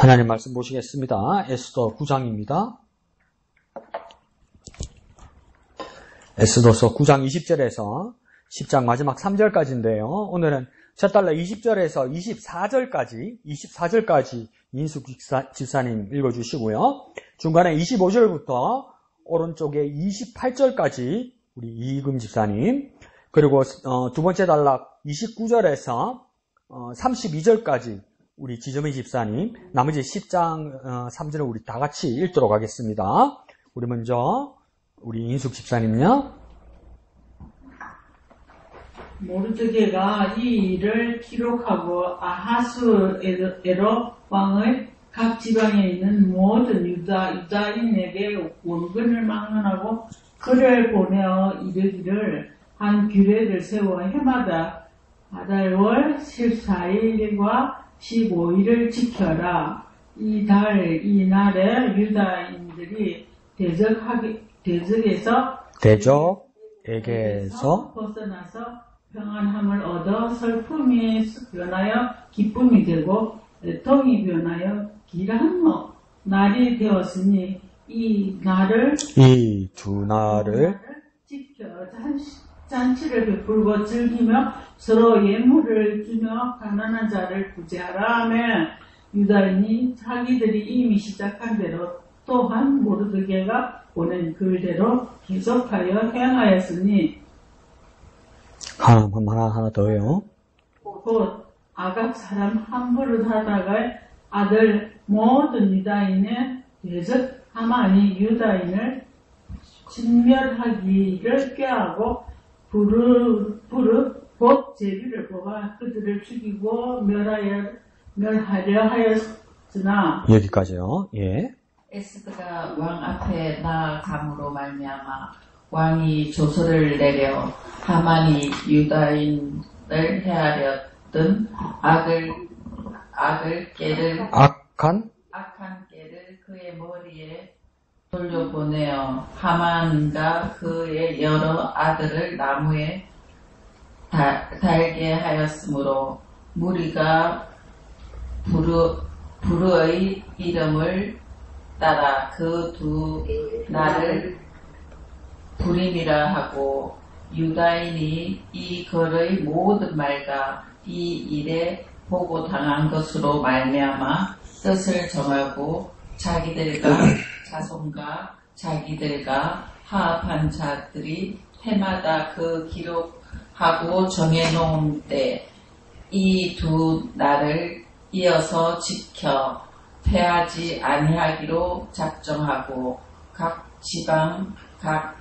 하나님 말씀 보시겠습니다. 에스더 9장입니다. 에스더서 9장 20절에서 10장 마지막 3절까지인데요. 오늘은 첫 달러 20절에서 24절까지 인숙 집사님 읽어주시고요. 중간에 25절부터 오른쪽에 28절까지 우리 이금 집사님, 그리고 두 번째 단락 29절에서 32절까지 우리 지점의 집사님, 나머지 10장 3절을 우리 다 같이 읽도록 하겠습니다. 우리 먼저 우리 인숙 집사님요. 모르드게가 이 일을 기록하고 아하수에로 왕의 각 지방에 있는 모든 유다인에게 원근을 망언하고 글을 보내어 이르기를 한 규례를 세워 해마다 아달월 14일과 15일을 지켜라. 이 날에 유다인들이 대적에게서 벗어나서 평안함을 얻어 슬픔이 변하여 기쁨이 되고 애통이 변하여 길한 날이 되었으니 이 두 날을 지켜 잔치를 베풀고 즐기며 서로 예물을 주며 가난한 자를 구제하라 하며 유다인이 자기들이 이미 시작한 대로 또한 모르드게가 보낸 글대로 계속하여 행하였으니 하나 더요. 곧 아각 사람 함부로 살아갈 아들 모든 유다인의 대적 하만이 유다인을 진멸하기를 꾀하고 곧 제비를 뽑아 그들을 죽이고 멸하려 하였으나 여기까지요. 예. 에스더가 왕 앞에 나아감으로 말미암아 왕이 조서를 내려 하만이 유다인을 헤아렸던 악한 깨를 그의 머리에 돌려보내어 하만과 그의 여러 아들을 나무에 달게 하였으므로 무리가 부르의 이름을 따라 그 두 날을 부림이라 하고 유다인이 이 글의 모든 말과 이 일에 보고 당한 것으로 말미암아 뜻을 정하고 자기들과 자손과 자기들과 화합한 자들이 해마다 그 기록하고 정해놓은 때 이 두 날을 이어서 지켜 패하지 아니하기로 작정하고 각 지방 각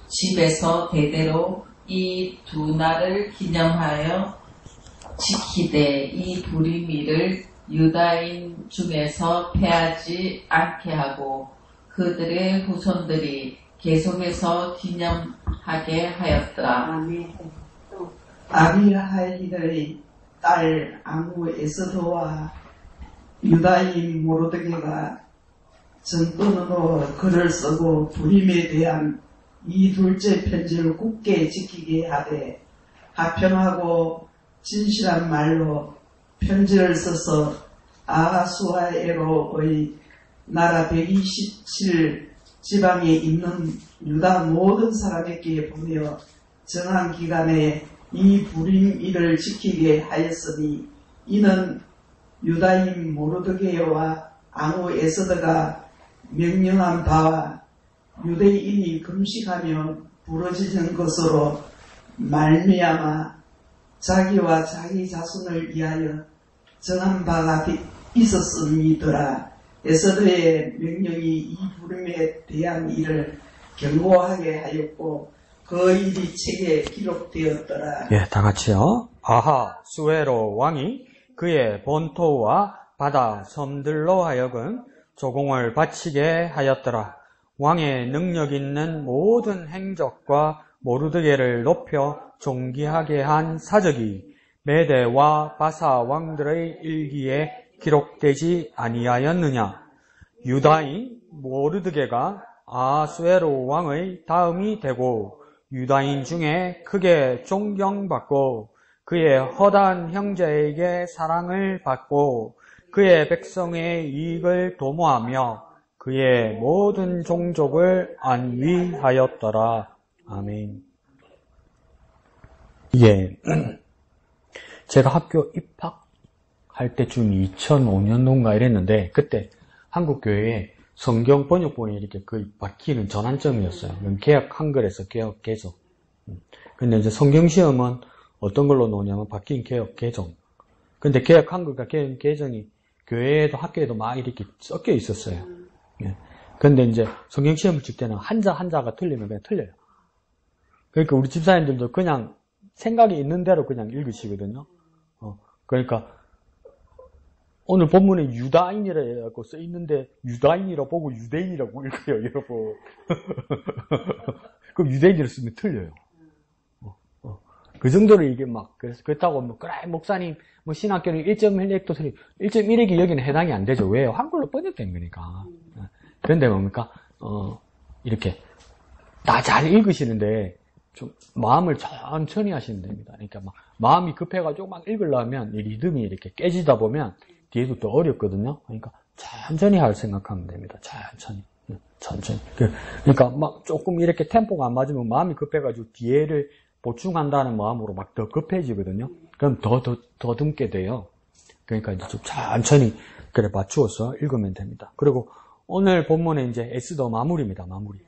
집에서 대대로 이 두 날을 기념하여 지키되 이 부림일을 유다인 중에서 패하지 않게 하고 그들의 후손들이 계속해서 기념하게 하였더라. 아비하일의 딸 아무 에스더와 유다인 모르드게가 전돈으로 글을 쓰고 부림에 대한 이 둘째 편지를 굳게 지키게 하되 하평하고 진실한 말로 편지를 써서 아하수아에로의 나라 127 지방에 있는 유다 모든 사람에게 보내어 정한 기간에 이 부림일을 지키게 하였으니 이는 유다인 모르드게와 아무 에스더가 명령한 바와 유대인이 금식하며 부러지는 것으로 말미암아 자기와 자기 자손을 위하여 정한 바가 있었음이더라. 에스더의 명령이 이 부림에 대한 일을 경고하게 하였고 그 일이 책에 기록되었더라. 예, 다 같이요. 아하수에로 왕이 그의 본토와 바다 섬들로 하여금 조공을 바치게 하였더라. 왕의 능력 있는 모든 행적과 모르드게를 높여 존귀하게 한 사적이 메대와 바사 왕들의 일기에 기록되지 아니하였느냐. 유다인 모르드게가 아하수에로 왕의 다음이 되고 유다인 중에 크게 존경받고 그의 허다한 형제에게 사랑을 받고 그의 백성의 이익을 도모하며 그의 모든 종족을 안위하였더라. 아멘. 이게 제가 학교 입학할 때쯤 2005년도인가 이랬는데 그때 한국 교회에 성경 번역본이 이렇게 거의 바뀌는 전환점이었어요. 개역 한글에서 개역 개정. 근데 이제 성경 시험은 어떤 걸로 나오냐면 바뀐 개역 개정. 근데 개역 한글과 개역 개정이 교회에도 학교에도 막 이렇게 섞여 있었어요. 근데 이제 성경 시험을 칠 때는 한자가 틀리면 그냥 틀려요. 그러니까 우리 집사님들도 그냥 생각이 있는 대로 그냥 읽으시거든요. 그러니까 오늘 본문에 유다인이라고 써 있는데 유다인이라 보고 유대인이라고 읽어요, 여러분. 그럼 유대인이라 쓰면 틀려요. 그 정도로 이게 막 그래서 그렇다고 뭐 그래 목사님 뭐 신학교는 1.1획도 틀리 1.1획이 여기는 해당이 안 되죠. 왜요? 한글로 번역된 거니까. 그런데 뭡니까? 이렇게 다 잘 읽으시는데 좀 마음을 천천히 하시면 됩니다. 그러니까 막 마음이 급해가지고 막 읽으려면 이 리듬이 이렇게 깨지다 보면 뒤에도 또 어렵거든요. 그러니까 천천히 할 생각하면 됩니다. 천천히. 그러니까 막 조금 이렇게 템포가 안 맞으면 마음이 급해가지고 뒤에를 보충한다는 마음으로 막 더 급해지거든요. 그럼 더 더듬게 돼요. 그러니까 이제 좀 천천히 그래 맞추어서 읽으면 됩니다. 그리고 오늘 본문에 이제 에스더 마무리입니다.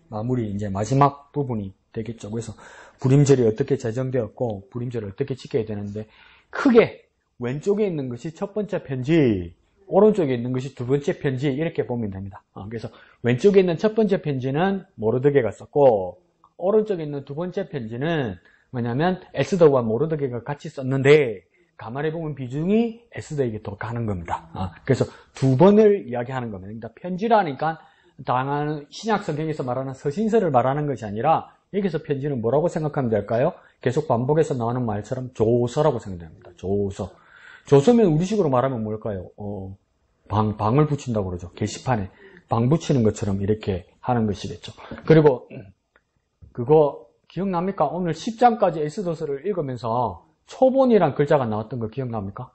마무리 이제 마지막 부분이 되겠죠. 그래서 불임절이 어떻게 제정되었고 불임절을 어떻게 지켜야 되는데 크게 왼쪽에 있는 것이 첫 번째 편지, 오른쪽에 있는 것이 두 번째 편지 이렇게 보면 됩니다. 그래서 왼쪽에 있는 첫 번째 편지는 모르드게가 썼고 오른쪽에 있는 두 번째 편지는 뭐냐면 에스더와 모르드게가 같이 썼는데 가만히 보면 비중이 에스더에게 더 가는 겁니다. 그래서 두 번을 이야기하는 겁니다. 편지라니까 당한 신약 성경에서 말하는 서신서를 말하는 것이 아니라 여기서 편지는 뭐라고 생각하면 될까요? 계속 반복해서 나오는 말처럼 조서라고 생각됩니다. 조서면 우리식으로 말하면 뭘까요? 방을 붙인다고 그러죠. 게시판에 방 붙이는 것처럼 이렇게 하는 것이겠죠. 그리고 그거 기억납니까? 오늘 10장까지 에스더서를 읽으면서 초본이란 글자가 나왔던 거 기억납니까?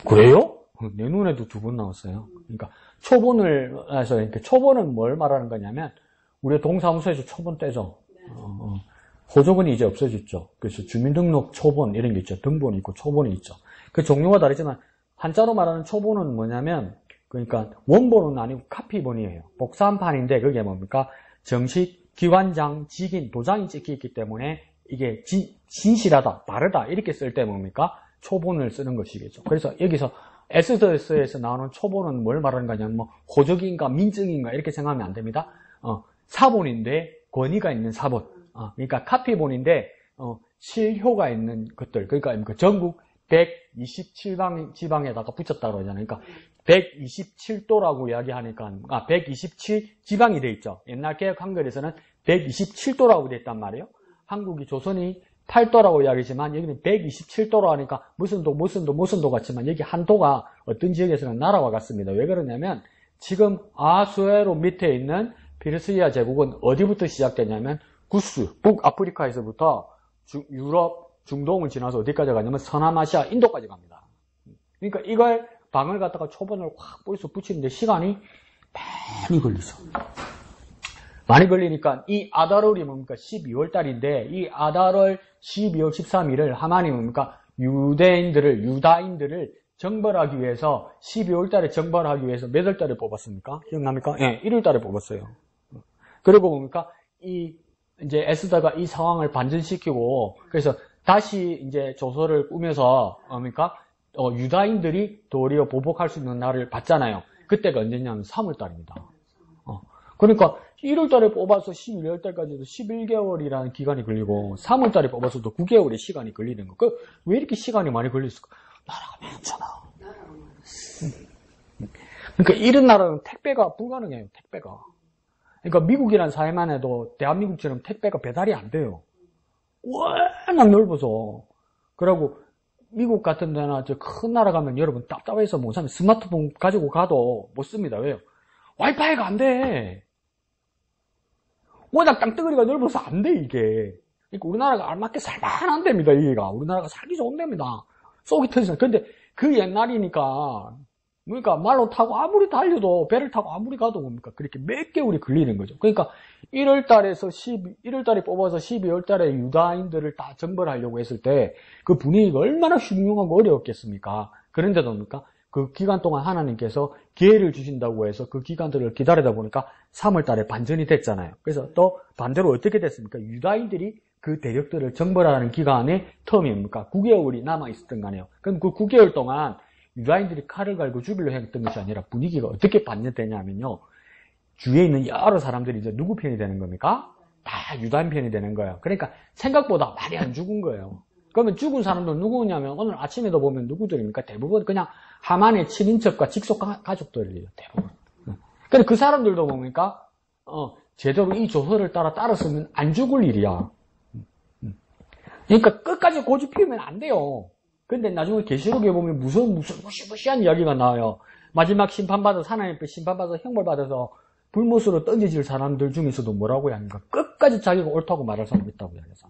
그래요? 내 눈에도 두 번 나왔어요. 그러니까 초본을 해서 그러니까 초본은 뭘 말하는 거냐면 우리 동사무소에서 초본 떼죠. 호적은 이제 없어졌죠. 그래서 주민등록 초본 이런 게 있죠. 등본이 있고 초본이 있죠. 그 종류가 다르지만 한자로 말하는 초본은 뭐냐면 그러니까 원본은 아니고 카피본이에요. 복사판인데 그게 뭡니까? 정식, 기관장, 직인, 도장이 찍혀있기 때문에 이게 진실하다, 바르다 이렇게 쓸 때 뭡니까? 초본을 쓰는 것이겠죠. 그래서 여기서 에스더서에서 나오는 초본은 뭘 말하는 거냐면 뭐 호적인가 민증인가 이렇게 생각하면 안 됩니다. 사본인데 권위가 있는 사본. 그러니까 카피본인데 실효가 있는 것들. 그러니까 전국 127방 지방에다가 붙였다고 그러잖아요. 그러니까 127도라고 이야기하니까 127 지방이 돼 있죠. 옛날 개혁 한글에서는 127도라고 돼 있단 말이에요. 한국이 조선이 8도라고 이야기지만 여기는 127도로 하니까 무슨 도 같지만 여기 한 도가 어떤 지역에서는 나라와 같습니다. 왜 그러냐면 지금 아수에로 밑에 있는 페르시아 제국은 어디부터 시작되냐면 구스, 북아프리카에서부터 유럽, 중동을 지나서 어디까지 가냐면 서남아시아, 인도까지 갑니다. 그러니까 이걸 방을 갖다가 초본을 확 뿌려서 붙이는데 시간이 많이 걸리죠. 많이 걸리니까 이 아달월이 뭡니까? 12월 달인데 이 아달월 12월 13일을 하만이 뭡니까? 유다인들을 정벌하기 위해서 12월 달에 정벌하기 위해서 몇 월 달에 뽑았습니까? 기억납니까? 예, 1월 달에 뽑았어요. 그리고 뭡니까? 이제 에스더가 이 상황을 반전시키고 그래서 다시 이제 조서를 꾸며서 뭡니까? 유다인들이 도리어 보복할 수 있는 날을 봤잖아요. 그때가 언제냐면 3월 달입니다. 그러니까 1월 달에 뽑아서 12월 달까지도 11개월이라는 기간이 걸리고 3월 달에 뽑아서도 9개월의 시간이 걸리는 거. 왜 이렇게 시간이 많이 걸렸을까? 나라가 많잖아. 그러니까 이런 나라는 택배가 불가능해요. 택배가. 그러니까 미국이라는 사회만 해도 대한민국처럼 택배가 배달이 안 돼요. 워낙 넓어서. 그리고 미국 같은 데나 저 큰 나라 가면 여러분 답답해서 못 사면 스마트폰 가지고 가도 못 씁니다. 왜요? 와이파이가 안 돼. 워낙 땅덩어리가 넓어서 안 돼, 이게. 그러니까 우리나라가 알맞게 살만한 데입니다, 여기가. 우리나라가 살기 좋은 데입니다. 쏙이 터지잖아요. 근데 그 옛날이니까, 그러니까 말로 타고 아무리 달려도, 배를 타고 아무리 가도 뭡니까? 그렇게 몇 개월이 걸리는 거죠. 그러니까 1월달에 뽑아서 12월달에 유다인들을 다 정벌하려고 했을 때 그 분위기가 얼마나 흉흉하고 어려웠겠습니까? 그런데도 뭡니까? 그 기간 동안 하나님께서 기회를 주신다고 해서 그 기간들을 기다리다 보니까 3월달에 반전이 됐잖아요. 그래서 또 반대로 어떻게 됐습니까? 유다인들이 그 대적들을 정벌하는 기간의 텀이 뭡니까? 9개월이 남아있었던 거 아니에요. 그럼 그 9개월 동안 유다인들이 칼을 갈고 죽이려 했던 것이 아니라 분위기가 어떻게 반전되냐면요. 주위에 있는 여러 사람들이 이제 누구 편이 되는 겁니까? 다 유다인 편이 되는 거예요. 그러니까 생각보다 많이 안 죽은 거예요. 그러면 죽은 사람들 누구냐면 오늘 아침에도 보면 누구들입니까? 대부분 그냥 하만의 친인척과 직속 가족들이에요. 대부분. 근데 그 사람들도 뭡니까? 제대로 이 조서를 따랐으면 안 죽을 일이야. 그러니까 끝까지 고집 피우면 안 돼요. 근데 나중에 계시록에 보면 무슨 무시무시한 이야기가 나와요. 마지막 심판받아서 하나님 앞에 심판받아서 형벌받아서 불못으로 던져질 사람들 중에서도 뭐라고 해야 합니까? 끝까지 자기가 옳다고 말할 사람이 있다고 해서.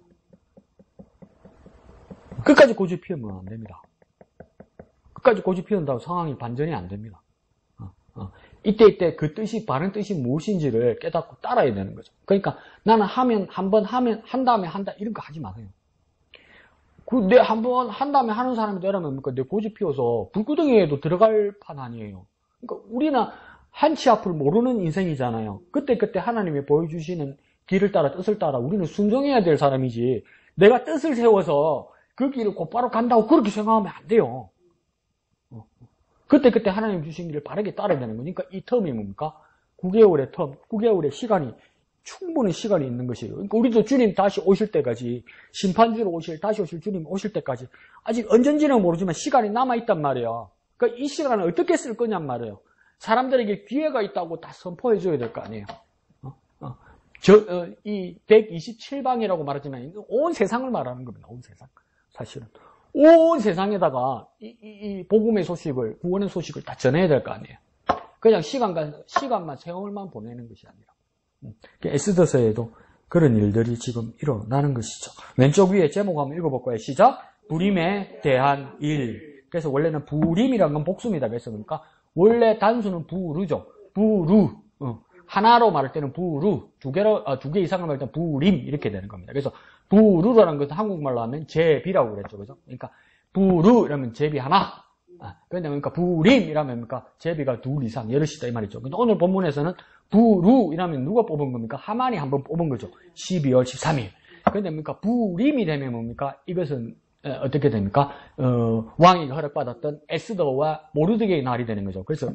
끝까지 고집 피우면 안 됩니다. 끝까지 고집 피운다고 상황이 반전이 안 됩니다. 이때 그 뜻이, 바른 뜻이 무엇인지를 깨닫고 따라야 되는 거죠. 그러니까 나는 한번 하면, 한 다음에 한다, 이런 거 하지 마세요. 내 한번 한 다음에 하는 사람이 되려면 뭡니까? 내 고집 피워서 불구덩이에도 들어갈 판 아니에요. 그러니까 우리는 한치 앞을 모르는 인생이잖아요. 그때 하나님이 보여주시는 길을 따라 뜻을 따라 우리는 순종해야 될 사람이지 내가 뜻을 세워서 그 길을 곧바로 간다고 그렇게 생각하면 안 돼요. 그때 하나님 주신 길을 바르게 따라야 되는 거니까 이 텀이 뭡니까? 9개월의 텀, 9개월의 시간이 충분히 시간이 있는 것이에요. 그러니까 우리도 주님 다시 오실 때까지, 심판주로 다시 오실 주님 오실 때까지 아직 언젠지는 모르지만 시간이 남아있단 말이에요. 그러니까 이 시간을 어떻게 쓸 거냔 말이에요. 사람들에게 기회가 있다고 다 선포해줘야 될 거 아니에요. 이 127방이라고 말하지만 온 세상을 말하는 겁니다. 온 세상. 사실은. 온 세상에다가 이 복음의 소식을, 구원의 소식을 다 전해야 될 거 아니에요. 그냥 시간만, 세월만 보내는 것이 아니라. 에스더서에도 그런 일들이 지금 일어나는 것이죠. 왼쪽 위에 제목 한번 읽어볼까요? 시작. 부림에 대한 일. 그래서 원래는 부림이라는 건 복수입니다. 그래서 그러니까 원래 단수는 부르죠. 부루. 하나로 말할 때는 부루. 두 개 이상을 말할 때는 부림. 이렇게 되는 겁니다. 그래서 부루라는 것은 한국말로 하면 제비라고 그랬죠. 그죠? 그러니까 부루 이러면 제비 하나. 그런데 그러니까 부림이라면 뭡니까? 제비가 둘 이상, 여럿이다 이 말이죠. 근데 오늘 본문에서는 부루이라면 누가 뽑은 겁니까? 하만이 한번 뽑은 거죠. 12월 13일. 그런데 뭡니까? 부림이 되면 뭡니까? 이것은 어떻게 됩니까? 왕이 허락받았던 에스더와 모르드게의 날이 되는 거죠. 그래서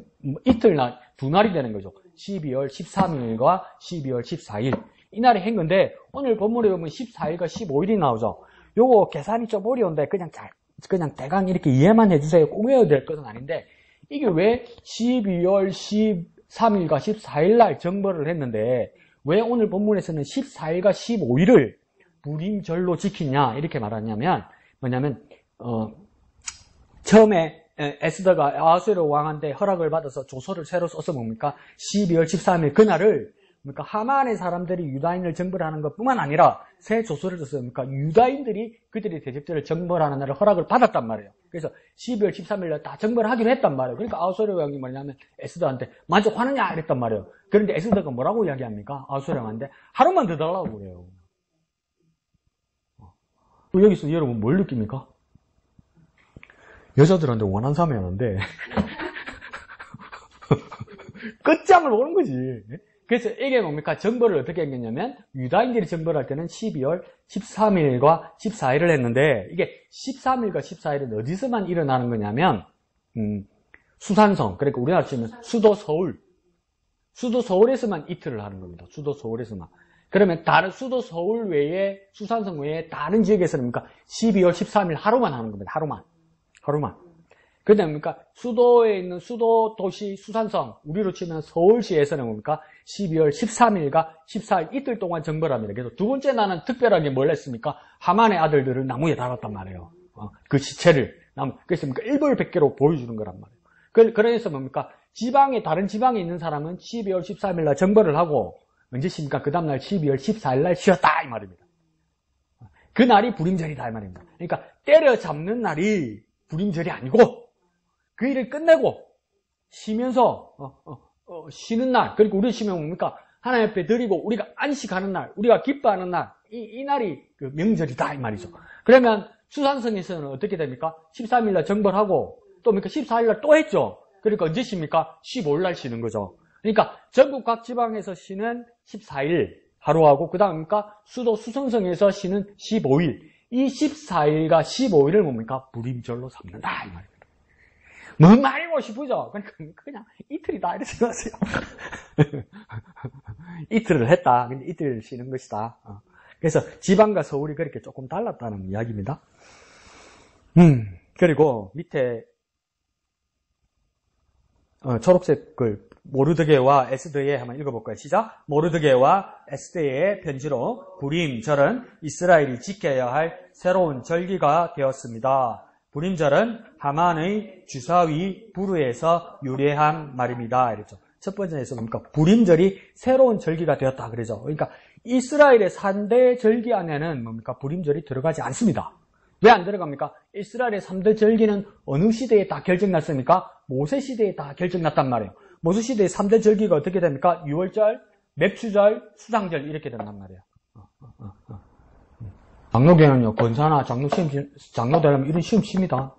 이틀날, 두 날이 되는 거죠. 12월 13일과 12월 14일. 이 날에 한 건데 오늘 본문에 보면 14일과 15일이 나오죠. 요거 계산이 좀 어려운데 그냥 대강 이렇게 이해만 해주세요. 꼭 외워야 될 것은 아닌데 이게 왜 12월 13일과 14일 날 정벌을 했는데 왜 오늘 본문에서는 14일과 15일을 불임절로 지키냐 이렇게 말하냐면 뭐냐면 처음에 에스더가 아하수에로 왕한테 허락을 받아서 조서를 새로 써서 뭡니까 12월 13일 그날을 그러니까 하만의 사람들이 유다인을 정벌하는 것뿐만 아니라 새 조서를 써서 그러니까 유다인들이 그들의 대적들을 정벌하는 날을 허락을 받았단 말이에요. 그래서 12월 13일 날 다 정벌하기로 했단 말이에요. 그러니까 아하수에로 왕이 뭐냐면 에스더한테 만족하느냐 이랬단 말이에요. 그런데 에스더가 뭐라고 이야기합니까? 아하수에로 왕한테 하루만 더 달라고 그래요. 여기서 여러분 뭘 느낍니까? 여자들한테 원한 사면인데 끝장을 보는 거지. 그래서 이게 뭡니까? 정벌을 어떻게 했냐면 유다인들이 정벌할 때는 12월 13일과 14일을 했는데 이게 13일과 14일은 어디서만 일어나는 거냐면 수산성, 그러니까 우리나라 치면 수도 서울에서만 이틀을 하는 겁니다. 수도 서울에서만. 그러면 다른 수도 서울 외에 수산성 외에 다른 지역에서는 뭡니까? 12월 13일 하루만 하는 겁니다. 하루만. 그런데 뭡니까? 수도에 있는 수도 도시 수산성, 우리로 치면 서울시에서는 뭡니까? 12월 13일과 14일 이틀 동안 정벌합니다. 그래서 두 번째 날은 특별하게 뭘 했습니까? 하만의 아들들을 나무에 달았단 말이에요. 그 시체를 그래서 뭡니까? 일벌백계로 보여주는 거란 말이에요. 그래서 뭡니까? 다른 지방에 있는 사람은 12월 13일 날 정벌을 하고 언제 쉽니까? 그 다음날 12월 14일 날 쉬었다 이 말입니다. 그 날이 불임절이다 이 말입니다. 그러니까 때려잡는 날이 불임절이 아니고 그 일을 끝내고 쉬면서 쉬는 날, 그리고 우리 쉬면 뭡니까? 하나님 앞에 드리고 우리가 안식하는 날, 우리가 기뻐하는 날, 이 날이 그 명절이다 이 말이죠. 그러면 수산성에서는 어떻게 됩니까? 13일날 정벌하고 또 뭡니까? 14일날 또 했죠. 그러니까 언제 쉽니까? 15일날 쉬는 거죠. 그러니까 전국 각 지방에서 쉬는 14일 하루하고 그 다음입니까? 수도 수성성에서 쉬는 15일. 이 14일과 15일을 뭡니까? 불임절로 삼는다 이 말입니다. 뭔 말이고 싶으죠? 그러니까 그냥 이틀이다 이렇게 생각하세요. 이틀을 했다. 근데 이틀 쉬는 것이다. 그래서 지방과 서울이 그렇게 조금 달랐다는 이야기입니다. 그리고 밑에 초록색 글 모르드게와 에스더에 한번 읽어볼까요? 시작. 모르드게와 에스더의 편지로 불임절은 이스라엘이 지켜야 할 새로운 절기가 되었습니다. 불임절은 하만의 주사위 부르에서 유래한 말입니다. 이랬죠. 첫 번째에서 뭡니까? 불임절이 새로운 절기가 되었다. 그러죠. 그러니까 이스라엘의 3대 절기 안에는 뭡니까? 불임절이 들어가지 않습니다. 왜 안 들어갑니까? 이스라엘의 3대 절기는 어느 시대에 다 결정났습니까? 모세 시대에 다 결정났단 말이에요. 모세 시대의 3대 절기가 어떻게 됩니까? 유월절, 맵추절, 수상절 이렇게 된단 말이에요. 장로교는요, 권사나 장로 시험, 장로 되려면 이런 시험 칩니다.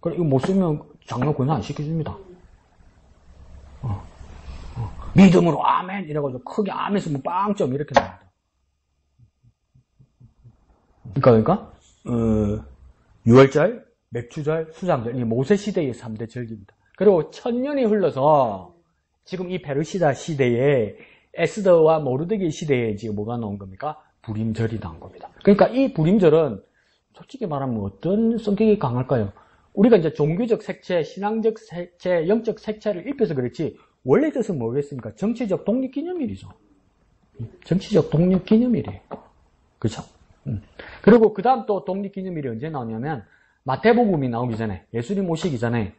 그래, 이거 못 쓰면 장로 권사 안 시켜줍니다. 믿음으로 아멘 이래가지고 크게 아멘 쓰면 빵점 이렇게 나옵니다. 그러니까 유월절, 맥추절, 수상절, 이 모세 시대의 3대 절기입니다. 그리고 1000년이 흘러서 지금 이 페르시다 시대에 에스더와 모르드게 시대에 지금 뭐가 나온 겁니까? 불임절이 나온 겁니다. 그러니까 이 불임절은 솔직히 말하면 어떤 성격이 강할까요? 우리가 이제 종교적 색채, 신앙적 색채, 영적 색채를 입혀서 그렇지 원래 뜻은 뭐겠습니까? 정치적 독립기념일이죠. 정치적 독립기념일이에요. 그렇죠? 그리고 그 다음 또 독립기념일이 언제 나오냐면 마태복음이 나오기 전에 예수님 오시기 전에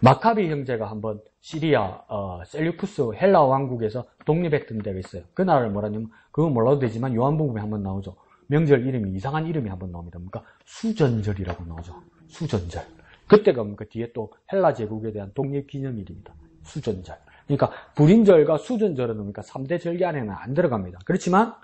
마카비 형제가 한번 시리아 셀류쿠스 헬라 왕국에서 독립했던 때가 있어요. 그 나라를 뭐라냐면 그건 몰라도 되지만 요한복음에 한번 나오죠. 명절 이름이 이상한 이름이 한번 나옵니다. 그러니까 수전절이라고 나오죠. 수전절. 그때가 뭡니까? 뒤에 또 헬라 제국에 대한 독립기념일입니다. 수전절. 그러니까 불임절과 수전절은 뭡니까? 3대 절기 안에는 안 들어갑니다. 그렇지만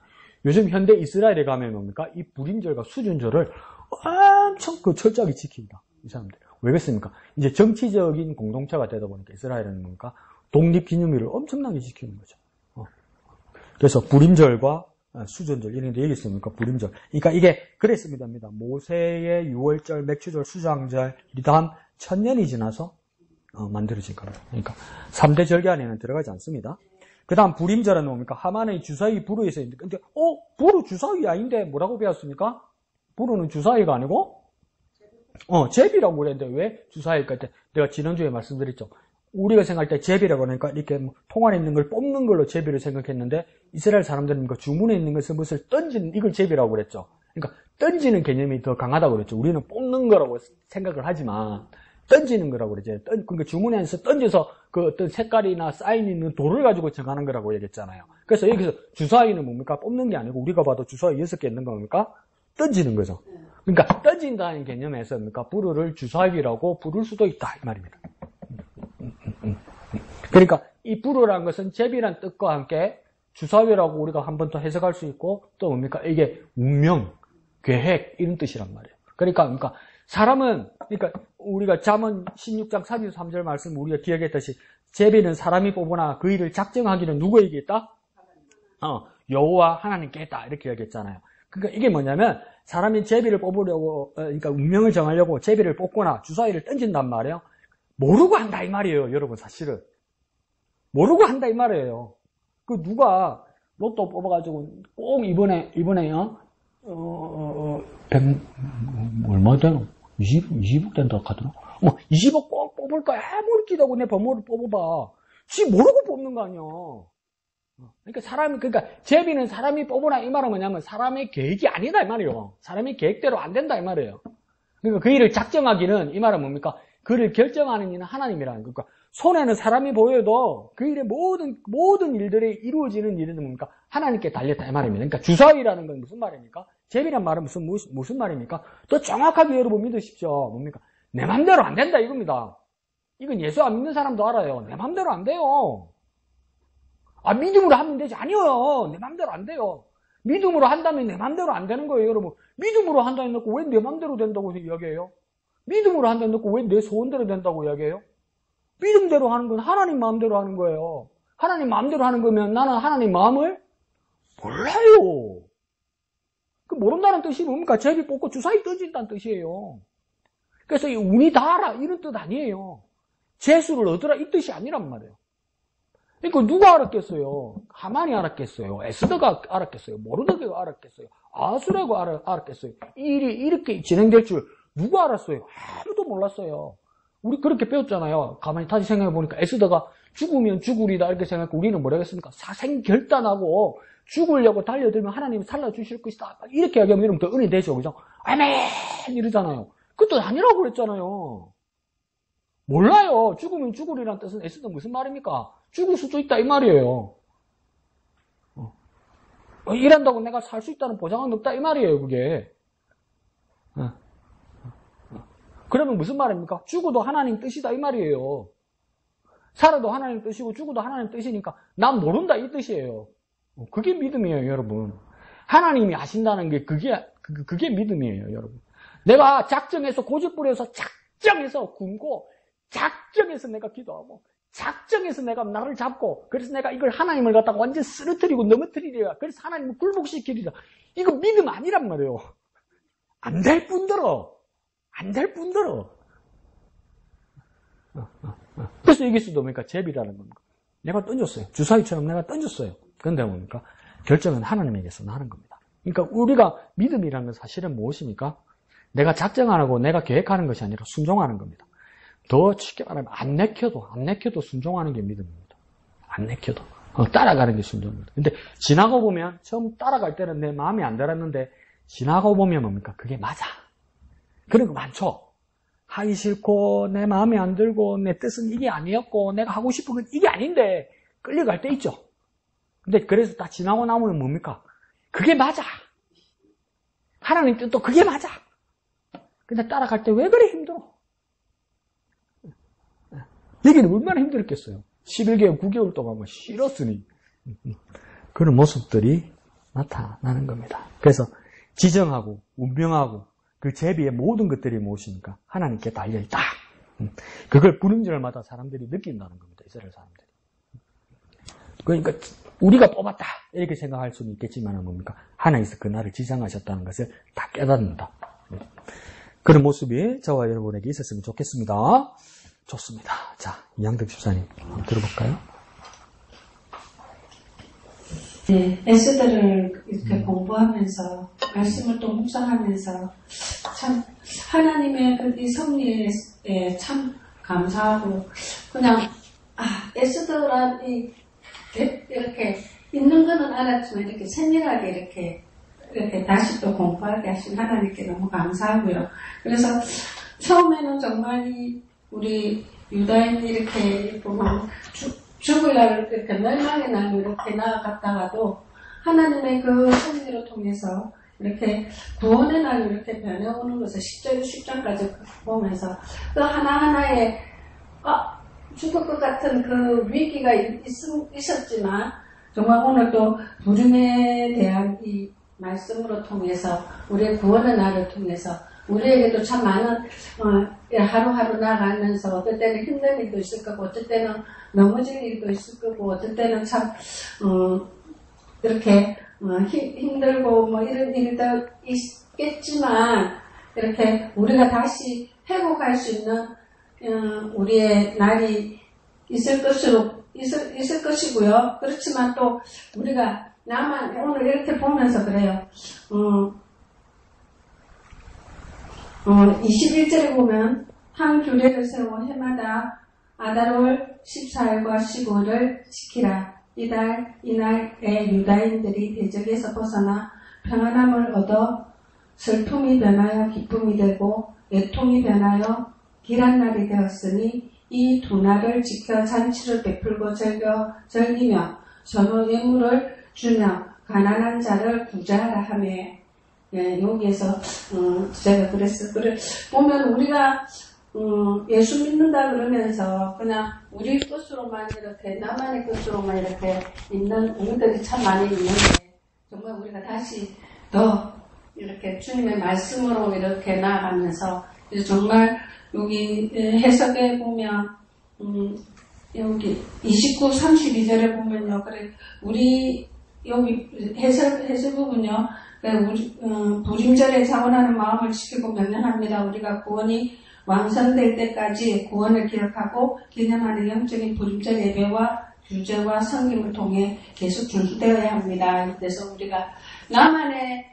요즘 현대 이스라엘에 가면 뭡니까? 이 불임절과 수전절을 엄청 철저하게 지킵니다. 이 사람들. 왜 그랬습니까? 이제 정치적인 공동체가 되다 보니까 이스라엘은 뭡니까? 독립기념일을 엄청나게 지키는 거죠. 그래서 불임절과 수전절, 이런 데 얘기했습니까? 불임절. 그러니까 이게 그랬습니다. 모세의 유월절, 맥추절, 수장절, 이 다음 1000년이 지나서 만들어진 겁니다. 그러니까 3대 절기 안에는 들어가지 않습니다. 그 다음 불임절은 뭡니까? 하만의 주사위 부르에서 있는데, 근데, 부르 주사위 아닌데 뭐라고 배웠습니까? 부르는 주사위가 아니고, 제비라고 그랬는데 왜 주사위일까? 내가 지난주에 말씀드렸죠. 우리가 생각할 때 제비라고 하니까 이렇게 통 안에 있는 걸 뽑는 걸로 제비를 생각했는데, 이스라엘 사람들은 그 주문에 있는 것을 무엇을 던지는, 이걸 제비라고 그랬죠. 그러니까 던지는 개념이 더 강하다고 그랬죠. 우리는 뽑는 거라고 생각을 하지만, 던지는 거라고 그러죠. 그러니까 주문에서 던져서 그 어떤 색깔이나 사인이 있는 돌을 가지고 정하는 거라고 얘기했잖아요. 그래서 여기서 주사위는 뭡니까? 뽑는 게 아니고 우리가 봐도 주사위 6개 있는 겁니까? 던지는 거죠. 그러니까 던진다는 개념에서 뭡니까? 부르를 주사위라고 부를 수도 있다 이 말입니다. 그러니까 이 부르라는 것은 제비란 뜻과 함께 주사위라고 우리가 한 번 더 해석할 수 있고 또 뭡니까? 이게 운명, 계획 이런 뜻이란 말이에요. 그러니까 사람은, 그러니까 우리가 잠언 16장 33절 말씀 우리가 기억했듯이 제비는 사람이 뽑으나 그 일을 작정하기는 누구에게 있다? 여호와 하나님께 있다 이렇게 얘기했잖아요. 그러니까 이게 뭐냐면 사람이 제비를 뽑으려고, 그러니까 운명을 정하려고 제비를 뽑거나 주사위를 던진단 말이에요. 모르고 한다 이 말이에요, 여러분. 사실은 모르고 한다 이 말이에요. 그 누가 로또 뽑아가지고 꼭 이번에요. 얼마 되노? 20억 된다 카드로? 20억 꼭 뽑을 거야. 아무리 기다고 내 번호를 뽑아봐. 지 모르고 뽑는 거 아니야. 그러니까 제비는 사람이 뽑으나 이 말은 뭐냐면 사람의 계획이 아니다 이 말이에요. 사람의 계획대로 안 된다 이 말이에요. 그러니까 그 일을 작정하기는 이 말은 뭡니까? 그를 결정하는 이는 하나님이라는 거니까 손에는 사람이 보여도 그 일의 모든 일들이 이루어지는 일은 뭡니까? 하나님께 달렸다 이 말입니다. 그러니까 주사위라는 건 무슨 말입니까? 제비란 말은 무슨 말입니까? 또 정확하게 여러분 믿으십시오. 뭡니까? 내 맘대로 안 된다 이겁니다. 이건 예수 안 믿는 사람도 알아요. 내 맘대로 안 돼요. 아, 믿음으로 하면 되지. 아니요. 내 맘대로 안 돼요. 믿음으로 한다면 내 맘대로 안 되는 거예요, 여러분. 믿음으로 한다 해놓고 왜 내 맘대로 된다고 이야기해요? 믿음으로 한다 해놓고 왜 내 소원대로 된다고 이야기해요? 믿음대로 하는 건 하나님 마음대로 하는 거예요. 하나님 마음대로 하는 거면 나는 하나님 마음을 몰라요. 그 모른다는 뜻이 뭡니까? 제비 뽑고 주사위 던진다는 뜻이에요. 그래서 이 운이 닿아라 이런 뜻 아니에요. 재수를 얻으라 이 뜻이 아니란 말이에요. 그러니까 누가 알았겠어요? 하만이 알았겠어요? 에스더가 알았겠어요? 모르드게가 알았겠어요? 아수라가 알았겠어요? 이 일이 이렇게 진행될 줄 누가 알았어요? 아무도 몰랐어요. 우리 그렇게 배웠잖아요. 가만히 다시 생각해보니까 에스더가 죽으면 죽으리다 이렇게 생각하고 우리는 뭐라고 했습니까? 사생결단하고 죽으려고 달려들면 하나님이 살려주실 것이다. 이렇게 얘기하면 이러면 더 은혜 되죠. 그죠? 아멘! 이러잖아요. 그것도 아니라고 그랬잖아요. 몰라요. 죽으면 죽으리라는 뜻은 에스더 무슨 말입니까? 죽을 수도 있다 이 말이에요. 일한다고 내가 살 수 있다는 보장은 없다 이 말이에요. 그게. 그러면 무슨 말입니까? 죽어도 하나님 뜻이다 이 말이에요. 살아도 하나님 뜻이고 죽어도 하나님 뜻이니까 난 모른다 이 뜻이에요. 그게 믿음이에요, 여러분. 하나님이 아신다는 게 그게 믿음이에요, 여러분. 내가 작정해서 고집 부려서 작정해서 굶고 작정해서 내가 기도하고 작정해서 내가 나를 잡고 그래서 내가 이걸 하나님을 갖다가 완전 쓰러뜨리고 넘어뜨리리라. 그래서 하나님을 굴복시키리라. 이거 믿음 아니란 말이에요. 안 될 뿐더러. 그래서 이길 수도 뭡니까? 제비라는 겁니까? 내가 던졌어요. 주사위처럼 내가 던졌어요. 그런데 뭡니까? 결정은 하나님에게서 나는 겁니다. 그러니까 우리가 믿음이라는 건 사실은 무엇입니까? 내가 작정 안 하고 내가 계획하는 것이 아니라 순종하는 겁니다. 더 쉽게 말하면 안 내켜도 순종하는 게 믿음입니다. 안 내켜도. 따라가는 게 순종입니다. 근데 지나고 보면 처음 따라갈 때는 내 마음이 안 들었는데 지나고 보면 뭡니까? 그게 맞아. 그런 거 많죠. 하기 싫고 내 마음에 안 들고 내 뜻은 이게 아니었고 내가 하고 싶은 건 이게 아닌데 끌려갈 때 있죠. 근데 그래서 다 지나고 나면 뭡니까? 그게 맞아. 하나님 뜻도 그게 맞아. 근데 따라갈 때 왜 그래 힘들어? 여기는 얼마나 힘들었겠어요. 11개월, 9개월 동안 뭐 싫었으니. 그런 모습들이 나타나는 겁니다. 그래서 지정하고 운명하고 그 제비의 모든 것들이 무엇입니까? 하나님께 달려있다. 그걸 부름절마다 사람들이 느낀다는 겁니다. 이스라엘 사람들이. 그러니까 우리가 뽑았다 이렇게 생각할 수는 있겠지만 뭡니까? 하나님께서 그날을 지정하셨다는 것을 다 깨닫는다. 그런 모습이 저와 여러분에게 있었으면 좋겠습니다. 좋습니다. 자, 이양덕 집사님 한번 들어볼까요? 네, 에스더를 이렇게 공부하면서 말씀을 또 묵상하면서 참 하나님의 그 섭리에 참 감사하고 그냥 에스더란 이렇게 있는 거는 알았지만 이렇게 세밀하게 이렇게 다시 또 공부하게 하신 하나님께 너무 감사하고요. 그래서 처음에는 정말 우리 유다인이 이렇게 보면 죽으려고 이렇게 멸망의 날로 이렇게 나아갔다가도 하나님의 그 섭리로 통해서 이렇게 구원의 날로 이렇게 변해오는 것을 10절, 10장까지 보면서 또 하나하나의 죽을 것 같은 그 위기가 있었지만 정말 오늘 또 부름에 대한 이 말씀으로 통해서 우리의 구원의 날을 통해서 우리에게도 참 많은 하루하루 나아가면서 어떨 때는 힘든 일도 있을 거고 어떨 때는 넘어질 일도 있을 거고 어떨 때는 참 이렇게 힘들고 뭐 이런 일도 있겠지만 이렇게 우리가 다시 회복할 수 있는 우리의 날이 있을 것이고요. 그렇지만 또 우리가 나만 오늘 이렇게 보면서 그래요. 21절에 보면 한 규례를 세워 해마다 아달월 14일과 15일을 지키라. 이날에 유다인들이 대적에서 벗어나 평안함을 얻어 슬픔이 변하여 기쁨이 되고 애통이 변하여 길한 날이 되었으니 이 두 날을 지켜 잔치를 베풀고 즐기며 서로 예물을 주며 가난한 자를 구제하라 하며 여기에서 제가 그랬어요. 그래 보면 우리가 예수 믿는다 그러면서 그냥 우리 뜻으로만 이렇게 나만의 뜻으로만 이렇게 있는 우리들이 참 많이 있는데 정말 우리가 다시 더 이렇게 주님의 말씀으로 이렇게 나아가면서 정말 여기 해석에 보면 여기 29, 32절에 보면요. 그래 우리 여기 해석 부분요. 우리 부림절에 자원하는 마음을 지키고 명령합니다. 우리가 구원이 완성될 때까지 구원을 기억하고 기념하는 영적인 부림절 예배와 규제와 섬김을 통해 계속 준수되어야 합니다. 그래서 우리가 나만의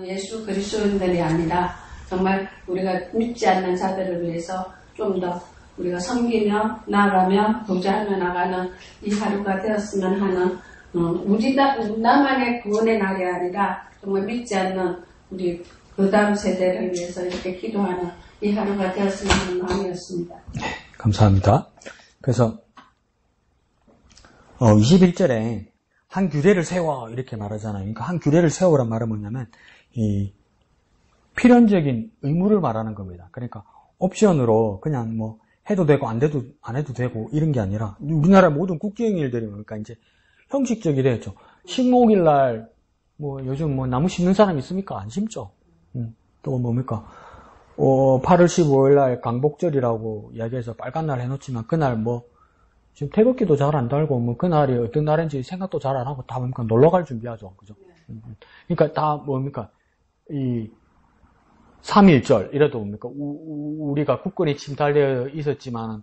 예수 그리스도인들이 아니라 정말 우리가 믿지 않는 자들을 위해서 좀 더 우리가 섬기며 나아가며 구제하며 나가는 이 하루가 되었으면 하는 나만의 구원의 날이 아니라 정말 믿지 않는 우리 그 다음 세대를 위해서 이렇게 기도하는 이 하루가 되었으면 하는 마음이었습니다. 네, 감사합니다. 그래서 21절에 한 규례를 세워 이렇게 말하잖아요. 그러니까 한 규례를 세우란 말은 뭐냐면 이 필연적인 의무를 말하는 겁니다. 그러니까 옵션으로 그냥 뭐 해도 되고 안 해도 되고 이런 게 아니라 우리나라 모든 국제행일들이 그러니까 이제 형식적이 되었죠. 식목일 날 뭐 요즘 뭐 나무 심는 사람 있습니까? 안 심죠. 또 뭡니까? 8월 15일 날 강복절이라고 이야기해서 빨간 날 해놓지만 그날 뭐 지금 태극기도 잘 안 달고 뭐 그날이 어떤 날인지 생각도 잘 안 하고 다 뭡니까? 놀러 갈 준비하죠. 그죠? 그러니까 다 뭡니까? 이 3.1절 이래도 뭡니까? 우리가 국권이 침탈되어 있었지만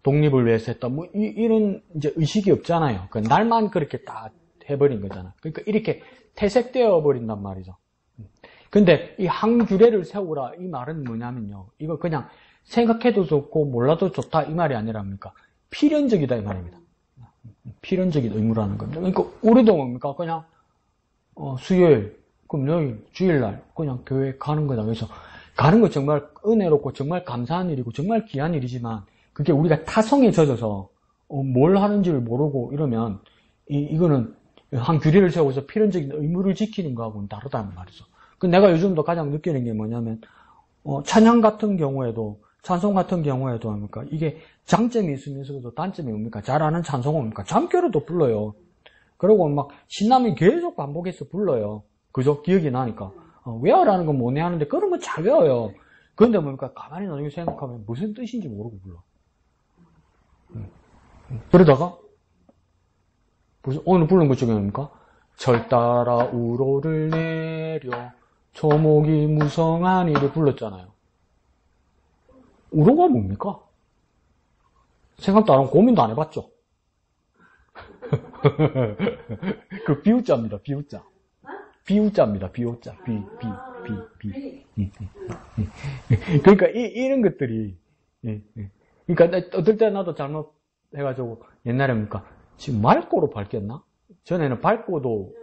독립을 위해서 했다. 뭐 이런 이제 의식이 없잖아요. 그 날만 그렇게 다 해버린 거잖아. 그러니까 이렇게 퇴색되어 버린단 말이죠. 근데 이 한 규례를 세우라 이 말은 뭐냐면요. 이거 그냥 생각해도 좋고 몰라도 좋다 이 말이 아니랍니까? 필연적이다 이 말입니다. 필연적인 의무라는 겁니다. 그러니까 우리도 뭡니까? 그냥 수요일, 금요일, 주일날 그냥 교회 가는 거다. 그래서 가는 거 정말 은혜롭고 정말 감사한 일이고 정말 귀한 일이지만 그게 우리가 타성에 젖어서 뭘 하는지를 모르고 이러면 이거는 한 규례를 세워서 필연적인 의무를 지키는 거하고는 다르다는 말이죠. 내가 요즘도 가장 느끼는 게 뭐냐면 찬양 같은 경우에도 찬송 같은 경우에도 뭡니까? 이게 장점이 있으면서도 단점이 뭡니까? 잘 아는 찬송은 뭡니까? 잠결에도 불러요. 그리고 막 신남이 계속 반복해서 불러요. 그죠? 기억이 나니까. 외워라는 건 뭐네 하는데 그런 건 잘 외워요. 그런데 뭡니까? 가만히 나중에 생각하면 무슨 뜻인지 모르고 불러. 그러다가 오늘 부른 것 중에 뭡니까? 절 따라 우로를 내려 초목이 무성하니를 불렀잖아요. 우로가 뭡니까? 생각도 안 하고 고민도 안 해봤죠? 그 비우자입니다. 비우자. 비우자입니다. 비우자. 비. 그러니까 이런 것들이 그러니까 어떨 때 나도 잘못해가지고 옛날에 뭡니까? 지금 맑고로 밝혔나? 전에는 밝고로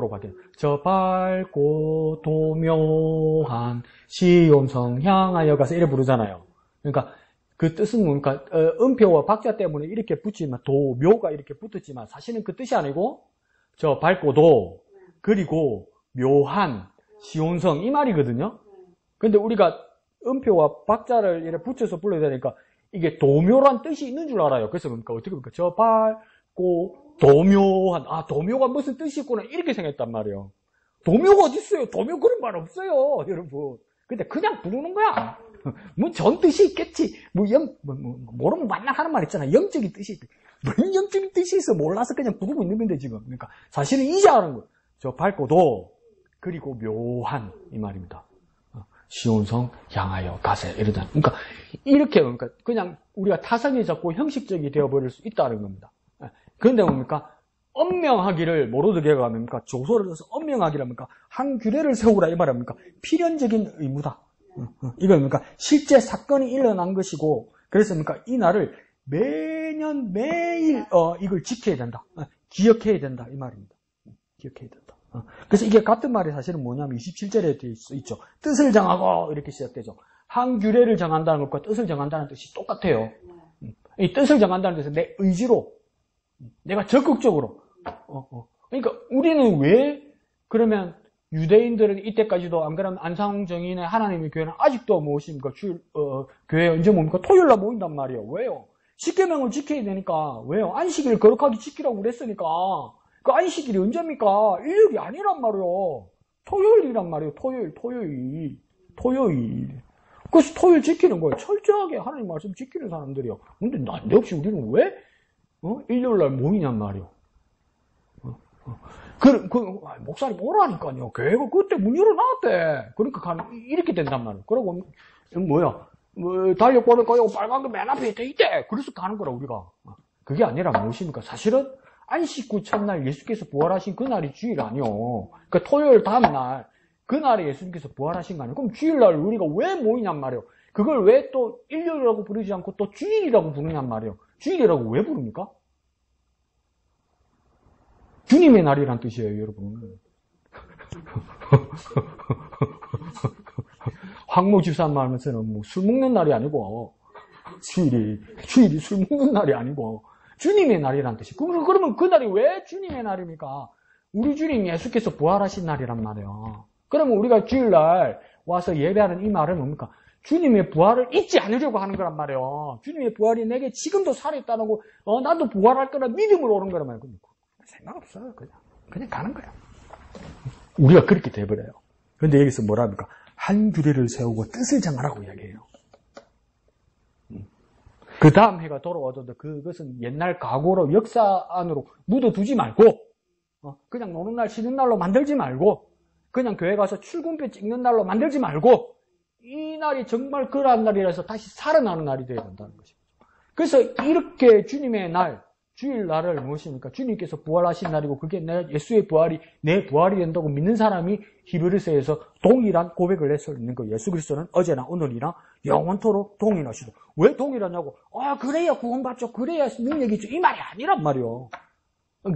밝혔나? 저 밝고 도묘한 시온성 향하여 가서 이래 부르잖아요. 그러니까 그 뜻은 뭡니까? 음표와 박자 때문에 이렇게 붙지만 도묘가 이렇게 붙었지만 사실은 그 뜻이 아니고 저 밝고도 그리고 묘한 시온성 이 말이거든요. 근데 우리가 음표와 박자를 이렇게 붙여서 불러야 되니까 이게 도묘란 뜻이 있는 줄 알아요. 그래서 뭡니까? 어떻게 봅니까? 저 밝고 도묘한 도묘가 무슨 뜻이 있구나 이렇게 생각했단 말이에요. 도묘가 어디 있어요? 도묘 그런 말 없어요, 여러분. 근데 그냥 부르는 거야. 뭐 전 뜻이 있겠지. 모르면 만나 하는 말 있잖아. 영적인 뜻이 있대. 무슨 영적인 뜻이 있어? 몰라서 그냥 부르고 있는 건데 지금. 그러니까 사실은 이제 아는 거예요. 저 밝고도 그리고 묘한 이 말입니다. 시온성 향하여 가세 이러다. 그러니까 이렇게 그러니까 그냥 우리가 타성이 잡고 형식적이 되어버릴 수 있다는 겁니다. 그런데 뭡니까? 엄명하기를 뭐로 들어갑니까? 조소를 넣어서 엄명하기를 합니까? 한 규례를 세우라 이 말입니까? 필연적인 의무다. 이거 뭡니까? 실제 사건이 일어난 것이고 그래서 뭡니까? 이 날을 매년 매일 이걸 지켜야 된다. 기억해야 된다 이 말입니다. 기억해야 된다. 그래서 이게 같은 말이 사실은 뭐냐면 27절에 되어 있죠. 뜻을 정하고 이렇게 시작되죠. 한규례를 정한다는 것과 뜻을 정한다는 뜻이 똑같아요. 이 뜻을 정한다는 뜻은 내 의지로, 내가 적극적으로. 그러니까 우리는 왜 그러면 유대인들은 이때까지도 안 그러면 안상정인의 하나님의 교회는 아직도 무엇입니까? 교회 언제 뭡니까? 토요일날 모인단 말이에요. 왜요? 십계명을 지켜야 되니까. 왜요? 안식일을 거룩하게 지키라고 그랬으니까. 그 안식일이 언제입니까? 일요일이 아니란 말이에요. 토요일이란 말이에요. 토요일. 그래서 토요일 지키는 거예요. 철저하게 하나님 말씀 지키는 사람들이요. 근데 난데없이 우리는 왜 일요일날 모이냔 말이에요. 목사님 오라니까요. 교회가 그때 문 열어놨대. 그러니까 이렇게 된단 말이에요. 그러고 달력 보니까요, 빨간 거 맨 앞에 있대. 그래서 가는 거라, 우리가. 그게 아니라 무엇입니까? 사실은 안식구 첫날 예수께서 부활하신 그날이 주일 아니요. 그러니까 토요일 다음날, 그날에 예수님께서 부활하신 거 아니에요. 그럼 주일날 우리가 왜 모이냔 말이에요. 그걸 왜 또 일요일이라고 부르지 않고 또 주일이라고 부르냔 말이에요. 주일이라고 왜 부릅니까? 주님의 날이란 뜻이에요, 여러분. 황모 집사 말하면서는 술 먹는 날이 아니고, 주일이 술 먹는 날이 아니고, 주님의 날이란 뜻이. 그러면 그 날이 왜 주님의 날입니까? 우리 주님 예수께서 부활하신 날이란 말이에요. 그러면 우리가 주일날 와서 예배하는 이 말은 뭡니까? 주님의 부활을 잊지 않으려고 하는 거란 말이에요. 주님의 부활이 내게 지금도 살아있다는 거, 나도 부활할 거라 믿음으로 오는 거란 말이에요. 생각 없어요. 그냥 가는 거예요. 우리가 그렇게 돼버려요. 그런데 여기서 뭐라 합니까? 한 규례를 세우고 뜻을 정하라고 이야기해요. 그 다음 해가 돌아와도 그것은 옛날 각오로 역사 안으로 묻어두지 말고, 그냥 노는 날 쉬는 날로 만들지 말고, 그냥 교회 가서 출근표 찍는 날로 만들지 말고, 이 날이 정말 그러한 날이라서 다시 살아나는 날이 되어야 된다는 것이죠. 그래서 이렇게 주님의 날, 주일날을 무엇입니까? 주님께서 부활하신 날이고 그게 예수의 부활이 내 부활이 된다고 믿는 사람이 히브리서에서 동일한 고백을 할 수 있는 거예요. 예수 그리스도는 어제나 오늘이나 영원토록 동일하시고. 왜 동일하냐고? 그래야 구원받죠. 그래야 능력이 있죠. 이 말이 아니란 말이에요.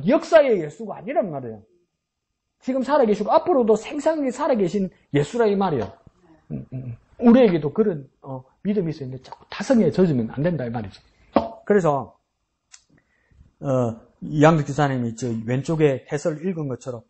역사의 예수가 아니란 말이에요. 지금 살아계시고 앞으로도 생생하게 살아계신 예수라 이 말이에요. 우리에게도 그런 믿음이 있었는데 자꾸 타성에 젖으면 안 된다 이 말이죠. 그래서 이양득 지사님이 왼쪽에 해설 읽은 것처럼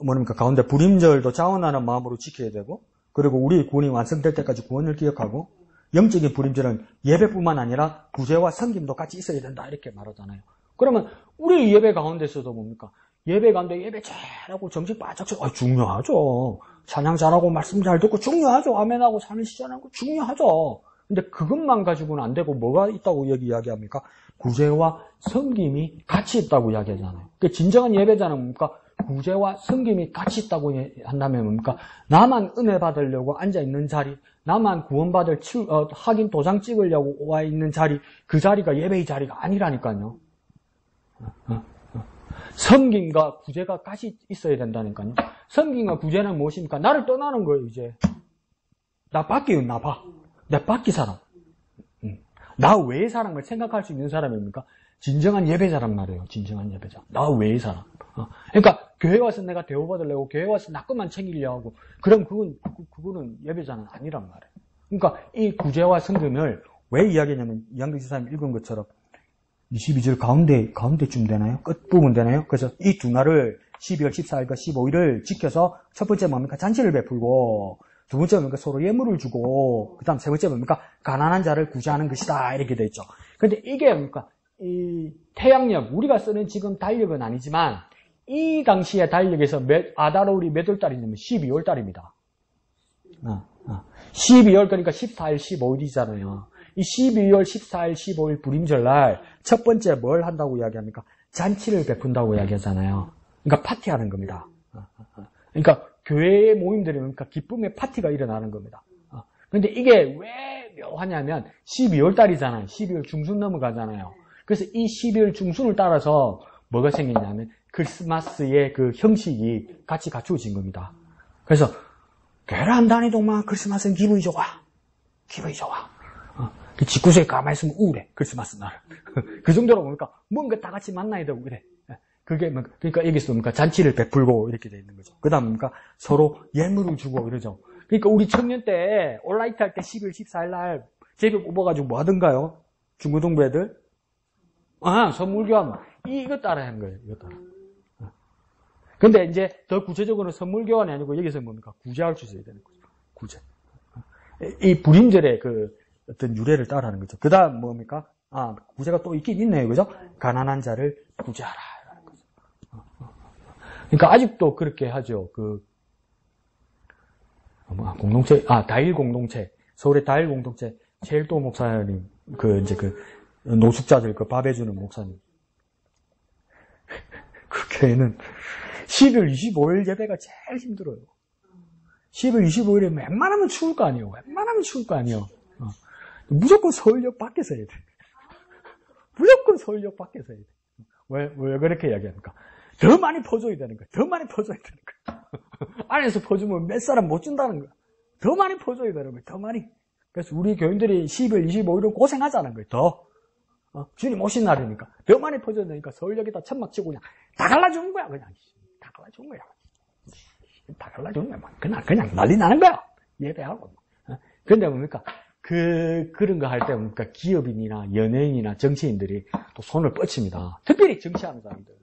뭡니까? 가운데 불임절도 자원하는 마음으로 지켜야 되고, 그리고 우리 구원이 완성될 때까지 구원을 기억하고, 영적인 불임절은 예배뿐만 아니라 구제와 섬김도 같이 있어야 된다 이렇게 말하잖아요. 그러면 우리 예배 가운데서도 뭡니까? 예배 가운데 예배 잘하고 정식 바짝 중요하죠. 찬양 잘하고 말씀 잘 듣고 중요하죠. 아멘하고 사는 시전하고 중요하죠. 근데 그것만 가지고는 안 되고 뭐가 있다고 여기 이야기합니까? 구제와 섬김이 같이 있다고 이야기하잖아요. 그러니까 진정한 예배자는 뭡니까? 구제와 섬김이 같이 있다고 한다면 뭡니까? 나만 은혜 받으려고 앉아있는 자리, 나만 구원받을 확인 도장 찍으려고 와 있는 자리, 그 자리가 예배의 자리가 아니라니까요. 섬김과 구제가 같이 있어야 된다니까요. 섬김과 구제는 무엇입니까? 나를 떠나는 거예요, 이제. 나 밖이에요, 나 봐. 내 밖이 사람. 나 외의 사람을 생각할 수 있는 사람입니까? 진정한 예배자란 말이에요. 진정한 예배자. 나 외의 사람. 그러니까 교회 와서 내가 대우받으려고 교회 와서 나 것만 챙기려고 하고 그럼 그거는 예배자는 아니란 말이에요. 그러니까 이 구제와 섬김을 왜 이야기하냐면 이양득 지사님 읽은 것처럼 22절 가운데쯤 되나요? 끝부분 되나요? 그래서 이 두 날을 12월 14일과 15일을 지켜서 첫 번째 뭡니까? 잔치를 베풀고 두 번째 뭡니까? 서로 예물을 주고 그 다음 세 번째 뭡니까? 가난한 자를 구제하는 것이다 이렇게 돼 있죠. 근데 이게 뭡니까? 이 태양력, 우리가 쓰는 지금 달력은 아니지만 이 당시의 달력에서 아다롤이 몇 월 달이냐면 12월 달입니다. 12월 그러니까 14일, 15일이잖아요. 이 12월 14일, 15일 불임절날 첫 번째 뭘 한다고 이야기합니까? 잔치를 베푼다고 이야기하잖아요. 그러니까 파티하는 겁니다. 그러니까 교회의 모임들이 뭡니까? 기쁨의 파티가 일어나는 겁니다. 그런데 이게 왜 묘하냐면 12월 달이잖아요. 12월 중순 넘어가잖아요. 그래서 이 12월 중순을 따라서 뭐가 생기냐면 크리스마스의 그 형식이 같이 갖추어진 겁니다. 그래서 교회를 안 다니더만 크리스마스는 기분이 좋아. 기분이 좋아. 그 집구석에 가만히 있으면 우울해. 크리스마스 날. 그 정도로 뭡니까? 뭔가 다 같이 만나야 되고 그래. 그게 그러니까 여기서 뭡니까? 잔치를 베풀고 이렇게 돼 있는 거죠. 그 다음 뭡니까? 서로 예물을 주고 이러죠. 그러니까 우리 청년 때 온라이트 할 때 12월 14일 날 제비 뽑아가지고 뭐 하던가요? 중고등부 애들? 선물 교환. 이거 따라 하는 거예요. 이거 따라. 근데 이제 더 구체적으로는 선물 교환이 아니고 여기서 뭡니까? 구제할 수 있어야 되는 거죠. 구제. 이 불임절의 그 어떤 유래를 따라하는 거죠. 그 다음 뭡니까? 구제가 또 있긴 있네요. 그죠? 가난한 자를 구제하라. 이라는 거죠. 그러니까 아직도 그렇게 하죠. 공동체, 다일 공동체. 서울의 다일 공동체. 제일도 목사님, 노숙자들 밥 해주는 목사님. 그 교회는 12월 25일 예배가 제일 힘들어요. 12월 25일에 웬만하면 추울 거 아니에요. 무조건 서울역 밖에서 해야 돼. 무조건 서울역 밖에서 해야 돼. 왜 그렇게 이야기합니까? 더 많이 퍼줘야 되는 거야. 안에서 퍼주면 몇 사람 못 준다는 거야. 더 많이 퍼줘야 되는 거야. 더 많이. 그래서 우리 교인들이 12월 25일은 고생하자는 거예요. 주님 오신 날이니까. 더 많이 퍼줘야 되니까 서울역에다 천막 치고 다 갈라주는 거야. 다 갈라주는 거야. 그냥 난리 나는 거야. 예배하고. 근데 뭡니까? 그런 거 할 때 뭡니까? 기업인이나 연예인이나 정치인들이 또 손을 뻗칩니다. 특별히 정치하는 사람들.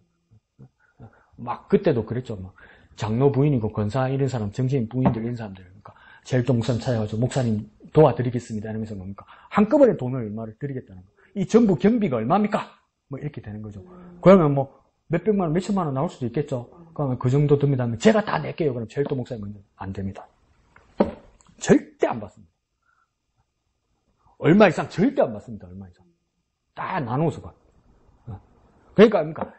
그때도 그랬죠. 장로 부인이고 권사 이런 사람, 정치인 부인들 이런 사람들. 그러니까 제일도 목사님 찾아가지고 목사님 도와드리겠습니다. 이러면서 뭡니까? 한꺼번에 돈을 얼마를 드리겠다는 거. 이 전부 경비가 얼마입니까? 이렇게 되는 거죠. 그러면 몇백만 원, 몇천만 원 나올 수도 있겠죠. 그러면 그 정도 듭니다. 제가 다 낼게요. 그럼 제일도 목사님은 안 됩니다. 절대 안 받습니다. 얼마 이상 절대 안 받습니다. 얼마 이상. 다 나누어서 봐. 그러니까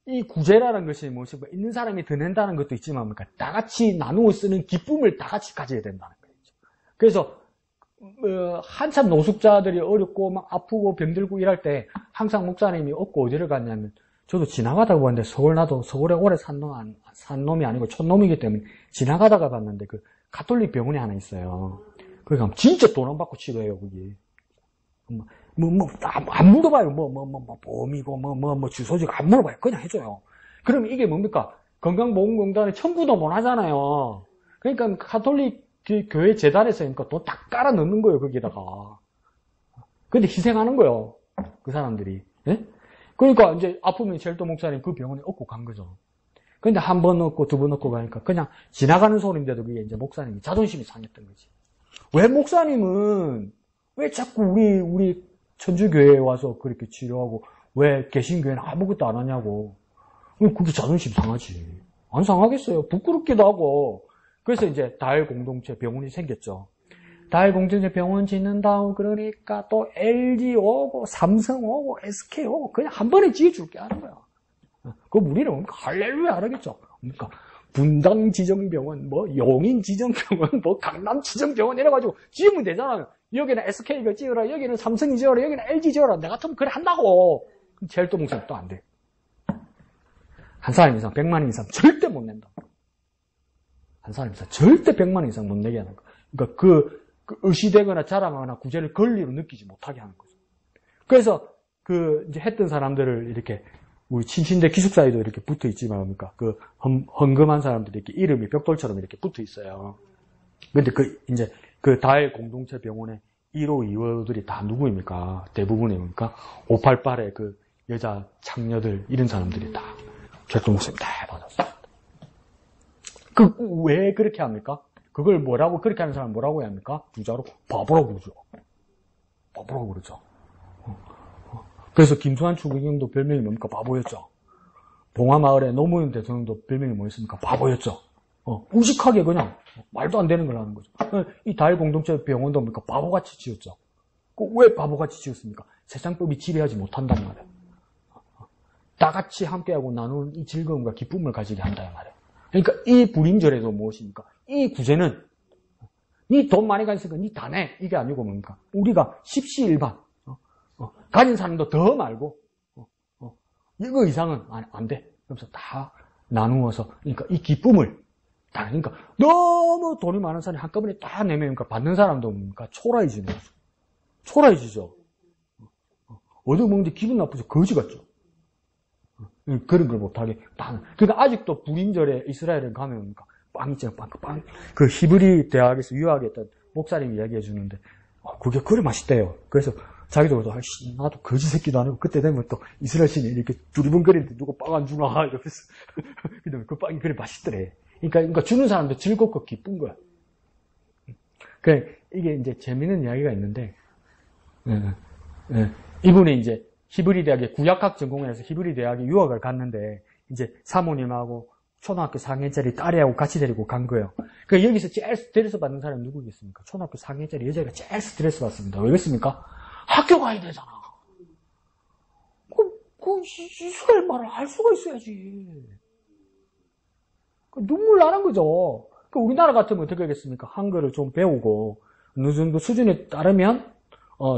이 구제라는 것이 무엇이고 있는 사람이 더 낸다는 것도 있지만 다 같이 나누어 쓰는 기쁨을 다 같이 가져야 된다는 거죠. 그래서 한참 노숙자들이 어렵고 아프고 병들고 이럴 때 항상 목사님이 없고 어디를 갔냐면 저도 지나가다가 봤는데 서울에 오래 산 놈이 아니고 촌놈이기 때문에 지나가다가 봤는데 가톨릭 병원이 하나 있어요. 거기 가면 진짜 돈 안 받고 치료해요, 거기. 안 물어봐요. 보험이고, 주소지고 안 물어봐요. 그냥 해줘요. 그럼 이게 뭡니까? 건강보험공단에 청구도 못 하잖아요. 그러니까 가톨릭 교회 재단에서 돈 딱 깔아 넣는 거예요, 거기다가. 근데 희생하는 거예요, 그 사람들이. 예? 그러니까 이제 아프면 제일도 목사님 그 병원에 업고 간 거죠. 근데 한 번 얻고 두 번 얻고 가니까 그냥 지나가는 소리인데도 그게 이제 목사님이 자존심이 상했던 거지. 왜 목사님은 왜 자꾸 우리 천주교회에 와서 그렇게 치료하고 왜 개신교회는 아무것도 안 하냐고. 그게 자존심 상하지. 안 상하겠어요. 부끄럽기도 하고. 그래서 이제 다일 공동체 병원이 생겼죠. 다일 공동체 병원 짓는다고 그러니까 또 LG 오고 삼성 오고 SK 오고 그냥 한 번에 지어줄게 하는 거야. 그럼 우리는 뭡니까? 할렐루야 하겠죠. 그러니까 분당 지정병원, 용인 지정병원, 강남 지정병원 이래가지고 지으면 되잖아요. 여기는 SK가 지어라, 여기는 삼성이 지어라, 여기는 LG 지어라. 내가 같으면 그래 한다고. 그럼 제일도 목사님 또 안 돼. 한 사람 이상 100만 원 이상 절대 못 낸다. 한 사람 이상 절대 100만 원 이상 못 내게 하는 거. 그러니까 그 의시되거나 자랑하거나 구제를 권리로 느끼지 못하게 하는 거죠. 그래서 이제 했던 사람들을 이렇게 우리 친신대 기숙사에도 이렇게 붙어 있지만 뭡니까? 헌금한 사람들이 이렇게 이름이 벽돌처럼 이렇게 붙어 있어요. 근데 이제 다일 공동체 병원의 1호, 2호들이 다 누구입니까? 대부분이 뭡니까? 588의 여자 창녀들, 이런 사람들이 다 제일도 목사님 다 받았어요. 왜 그렇게 합니까? 그걸 그렇게 하는 사람 뭐라고 해야 합니까? 부자로 바보라고 그러죠. 바보라고 그러죠. 그래서 김수환 추기경도 별명이 뭡니까? 바보였죠. 봉화마을의 노무현 대통령도 별명이 뭐였습니까? 바보였죠. 무식하게 그냥 말도 안 되는 걸 하는 거죠. 이 다일 공동체 병원도 뭡니까? 바보같이 지었죠. 왜 바보같이 지었습니까? 세상법이 지배하지 못한단 말이에요. 다 같이 함께하고 나누는 이 즐거움과 기쁨을 가지게 한다는 말이에요. 그러니까 이 불임절에도 무엇입니까? 이 구제는 니 돈 많이 가지니까 니 다 내. 이게 아니고 뭡니까? 우리가 십시일반 가진 사람도 더 말고 이거 이상은 안 돼. 그래서 다 나누어서 그러니까 이 기쁨을 그러니까 너무 돈이 많은 사람이 한꺼번에 다 내면 그러니까 받는 사람도 뭡니까? 초라해지는 거죠. 초라해지죠. 얻어먹는데 기분 나쁘죠. 거지 같죠. 그런 걸 못하게. 그러니까 아직도 불임절에 이스라엘에 가면 뭡니까? 빵 있잖아, 빵. 그 히브리 대학에서 유학했던 목사님이 이야기해 주는데, 그게 그래 맛있대요. 그래서 자기도 그래서, 아이씨, 나도 거지 새끼도 아니고, 그때 되면 또 이스라엘 신이 이렇게 두리번거리는데 누가 빵 안 주나, 이러면서. 근데 그 빵이 그래 맛있더래. 그러니까 주는 사람도 즐겁고 기쁜 거야. 이게 이제 재밌는 이야기가 있는데, 이분이 이제 히브리 대학에 구약학 전공해서 히브리 대학에 유학을 갔는데, 이제 사모님하고 초등학교 4학년짜리 딸애하고 같이 데리고 간 거예요. 여기서 제일 스트레스 받는 사람이 누구겠습니까? 초등학교 4학년짜리 여자가 제일 스트레스 받습니다. 왜겠습니까? 학교 가야 되잖아. 이스라엘 말을 할 수가 있어야지. 눈물 나는 거죠. 우리나라 같으면 어떻게 하겠습니까? 한글을 좀 배우고, 어느 정도 수준에 따르면,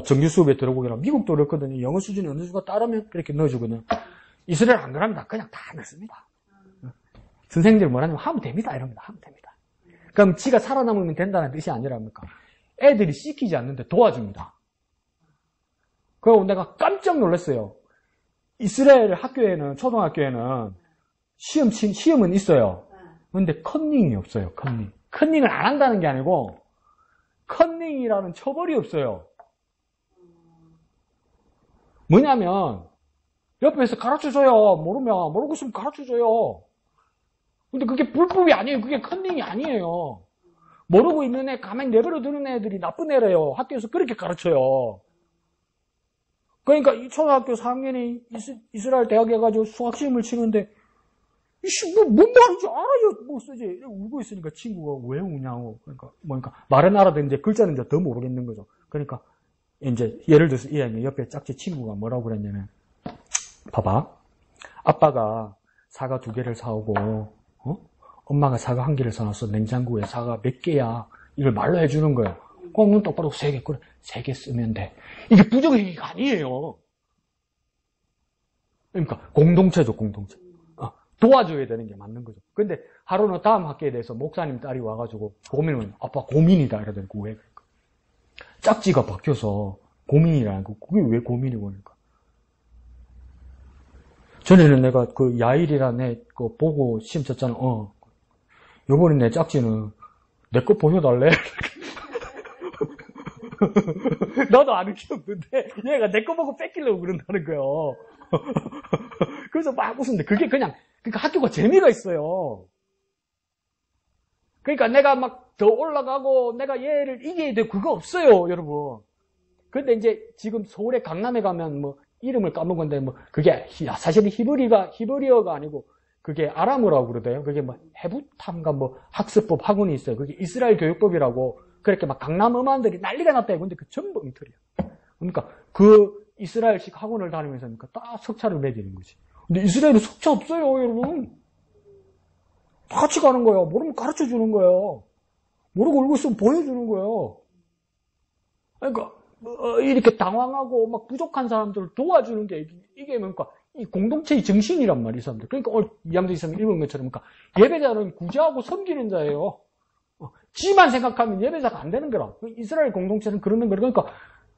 정규 수업에 들어보거나, 미국도 그렇거든요. 영어 수준이 어느 정도 따르면 그렇게 넣어주거든요. 이스라엘 안 그러면 그냥 다 넣습니다. 선생님들이 뭐라냐면 하면 됩니다. 이럽니다. 하면 됩니다. 그럼 지가 살아남으면 된다는 뜻이 아니랍니까? 애들이 시키지 않는데 도와줍니다. 그리고 내가 깜짝 놀랐어요. 이스라엘 학교에는, 초등학교에는 시험은 있어요. 근데 컨닝이 없어요. 컨닝을 안 한다는 게 아니고 컨닝이라는 처벌이 없어요. 뭐냐면 옆에서 가르쳐줘요. 모르고 있으면 가르쳐줘요. 근데 그게 불법이 아니에요. 그게 컨닝이 아니에요. 모르고 있는 애 가만히 내버려 두는 애들이 나쁜 애래요. 학교에서 그렇게 가르쳐요. 그러니까 이 초등학교 4학년이 이스라엘 대학에 가지고 수학시험을 치는데 뭔 말인지 알아요. 쓰지. 울고 있으니까 친구가 왜 우냐고. 그러니까 말은 알아듣는데 글자는 이제 더 모르겠는 거죠. 그러니까 이제 예를 들어서 이 아이 옆에 짝지 친구가 뭐라고 그랬냐면, 봐봐. 아빠가 사과 2개를 사오고, 엄마가 사과 1개를 사놨어. 냉장고에 사과 몇 개야. 이걸 말로 해주는 거예요. 그럼 눈 똑바로 3개, 그래. 3개 쓰면 돼. 이게 부정행위가 아니에요. 그러니까 공동체죠, 공동체. 도와줘야 되는 게 맞는 거죠. 근데 하루는 다음 학기에 대해서 목사님 딸이 와가지고 고민을, 아빠 고민이다 이러더니 왜 그럴까? 짝지가 바뀌어서 고민이라는 거. 그게 왜 고민이고 그러니까. 전에는 내가 그 야일이라는 애 거 보고 시험 쳤잖아. 요번에 내 짝지는 내 거 보여달래. 나도 아는 게 없는데 얘가 내 거 보고 뺏기려고 그런다는 거예요. 그래서 막 웃는데 그게 그러니까 학교가 재미가 있어요. 그러니까 내가 막 더 올라가고 내가 얘를 이겨야 돼. 그거 없어요, 여러분. 근데 이제 지금 서울에 강남에 가면 뭐 이름을 까먹었는데 뭐 그게 사실은 히브리어가 아니고 그게 아람어라고 그러대요. 그게 뭐 헤부탐가 뭐 학습법 학원이 있어요. 그게 이스라엘 교육법이라고 그렇게 막 강남 어만들이 난리가 났대요. 근데 그 전부 엉터리야. 그러니까 그 이스라엘식 학원을 다니면서 그러니까 딱 석차를 매기는 거지. 근데 이스라엘은 석차 없어요, 여러분. 다 같이 가는 거예요. 모르면 가르쳐 주는 거예요. 모르고 울고 있으면 보여주는 거예요. 그러니까 이렇게 당황하고 막 부족한 사람들을 도와주는 게 이게 그러니까 이 공동체의 정신이란 말이에요, 이 사람들. 그러니까 오늘 이양도 있으면 읽은 것처럼 그러니까 예배자는 구제하고 섬기는 자예요. 지만 생각하면 예배자가 안 되는 거라. 이스라엘 공동체는 그러는 거라. 그러니까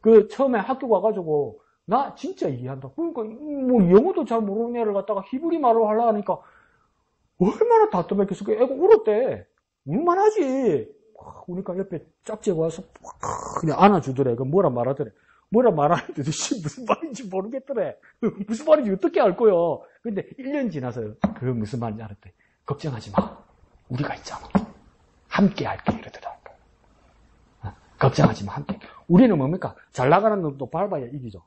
그 처음에 학교 가가지고 나 진짜 이해한다. 그러니까 뭐 영어도 잘 모르는 애를 갖다가 히브리 말로 하려고 하니까 얼마나 답답했겠어. 애가 울었대. 울만하지. 그러니까 옆에 짝지가 와서 그냥 안아주더래. 그 뭐라 말하더래. 뭐라 말하는데 무슨 말인지 모르겠더래. 무슨 말인지 어떻게 알 거요. 근데 1년 지나서 그 무슨 말인지 알았대. 걱정하지 마. 우리가 있잖아. 함께 할게 이러더라. 걱정하지 마. 함께. 우리는 뭡니까? 잘 나가는 놈도 밟아야 이기죠.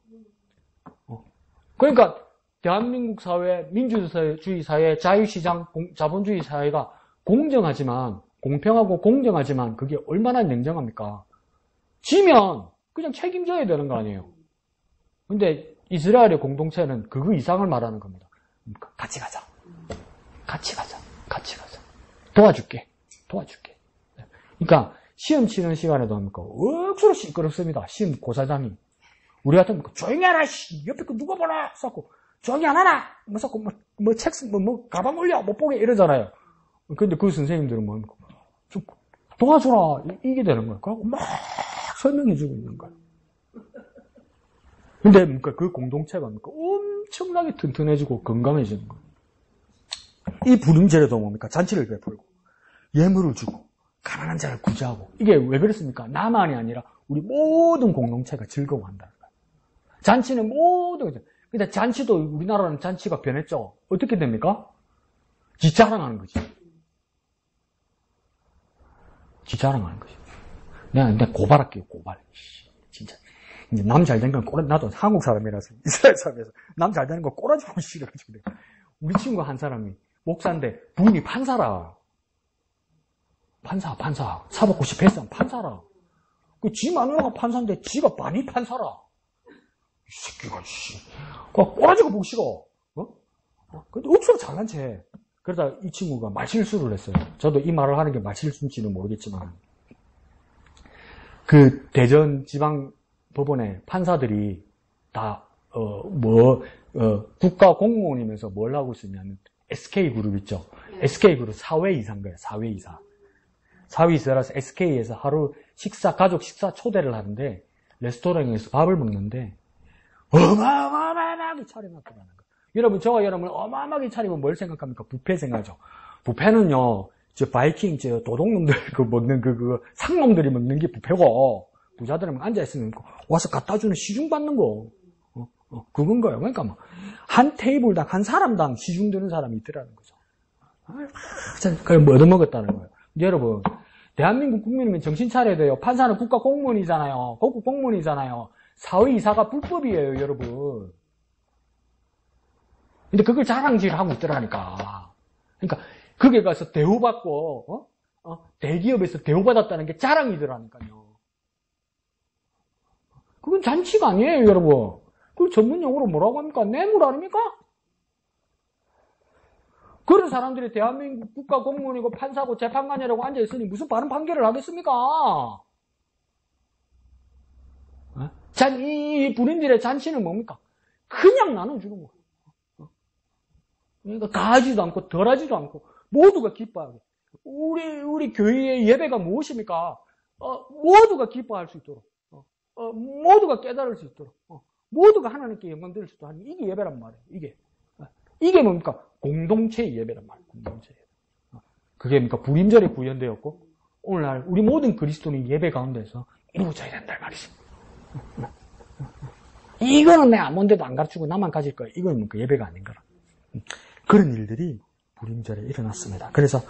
그러니까 대한민국 사회, 민주주의 사회, 자유시장, 자본주의 사회가 공정하지만 공평하고 공정하지만 그게 얼마나 냉정합니까? 지면 그냥 책임져야 되는 거 아니에요. 근데 이스라엘의 공동체는 그거 이상을 말하는 겁니다. 같이 가자. 같이 가자. 같이 가자. 도와줄게. 그러니까 시험 치는 시간에도 억수로 시끄럽습니다. 시험 고사장이. 우리 같으면 조용히 하라. 옆에 거 누가 보나? 싸고 조용히 안 하나? 뭐 싸고 뭐 가방 올려 못 보게 이러잖아요. 근데 그 선생님들은 뭐 좀 도와줘라 이게 되는 거야. 그러고 막 설명해주고 있는 거야. 근데 그 공동체가 엄청나게 튼튼해지고 건강해지는 거야. 이 불임제례도 뭡니까? 잔치를 베풀고 예물을 주고 가난한 자를 구제하고 이게 왜 그렇습니까? 나만이 아니라 우리 모든 공동체가 즐거워한다는 거예요. 잔치는 모든 근데 잔치도 우리나라는 잔치가 변했죠. 어떻게 됩니까? 지 자랑하는 거지. 지 자랑하는 거지. 내가 고발할게요. 고발. 진짜 이제 남 잘 된 건 나도 한국 사람이라서 이스라엘 사람이라서 남 잘 되는 거 꼬라지 보기 싫어가지고 내가. 우리 친구 한 사람이 목사인데 부인이 판사라. 판사 사법고 시 패스한 판사라. 그 지 마누라가 판사인데 지가 많이 판사라. 이 새끼가 씨. 꼬라지가 보기 싫어. 근데 억수로 잘난 체. 그러다 이 친구가 말실수를 했어요. 저도 이 말을 하는 게 말실수인지는 모르겠지만 그 대전 지방 법원의 판사들이 다 국가 공무원이면서 뭘 하고 있었냐면 SK그룹 있죠. SK그룹 사회이사인 거예요. 사회이사라서 SK에서 하루 가족 식사 초대를 하는데 레스토랑에서 밥을 먹는데 어마어마하게 차려놨더라는 거예요. 여러분, 저와 여러분 어마어마하게 차리면 뭘 생각합니까? 뷔페 생각하죠. 뷔페는요, 바이킹, 도둑놈들 먹는 상놈들이 먹는 게 뷔페고, 부자들은 앉아있으면 와서 갖다 주는 시중 받는 거. 그건 거예요. 그러니까 한 테이블당, 한 사람당 시중 드는 사람이 있더라는 거죠. 그걸 얻어먹었다는 거예요. 여러분, 대한민국 국민이면 정신 차려야 돼요. 판사는 국가 공무원이잖아요. 국가 공무원이잖아요. 사회이사가 불법이에요, 여러분. 근데 그걸 자랑질 하고 있더라니까. 그러니까, 거기에 가서 대우받고, 대기업에서 대우받았다는 게 자랑이더라니까요. 그건 잔치가 아니에요, 여러분. 그걸 전문 용어로 뭐라고 합니까? 뇌물 아닙니까? 그런 사람들이 대한민국 국가 공무원이고 판사고 재판관이라고 앉아있으니 무슨 바른 판결을 하겠습니까? 이 불임들의 잔치는 뭡니까? 그냥 나눠주는 거예요. 그러니까 가하지도 않고 덜하지도 않고 모두가 기뻐하게. 우리 교회의 예배가 무엇입니까? 모두가 기뻐할 수 있도록, 모두가 깨달을 수 있도록, 모두가 하나님께 영광 드릴 수 있도록 하는 이게 예배란 말이에요. 이게 뭡니까? 공동체의 예배란 말이에요. 공동체 예배. 그게 뭡니까? 불임절에 구현되었고 오늘날 우리 모든 그리스도인이 예배 가운데서 이루어져야 된다는 말이죠. 이거는 내가 아무데도 안 가르치고 나만 가질 거야. 이거는 그 예배가 아닌 거라. 그런 일들이 불임절에 일어났습니다. 그래서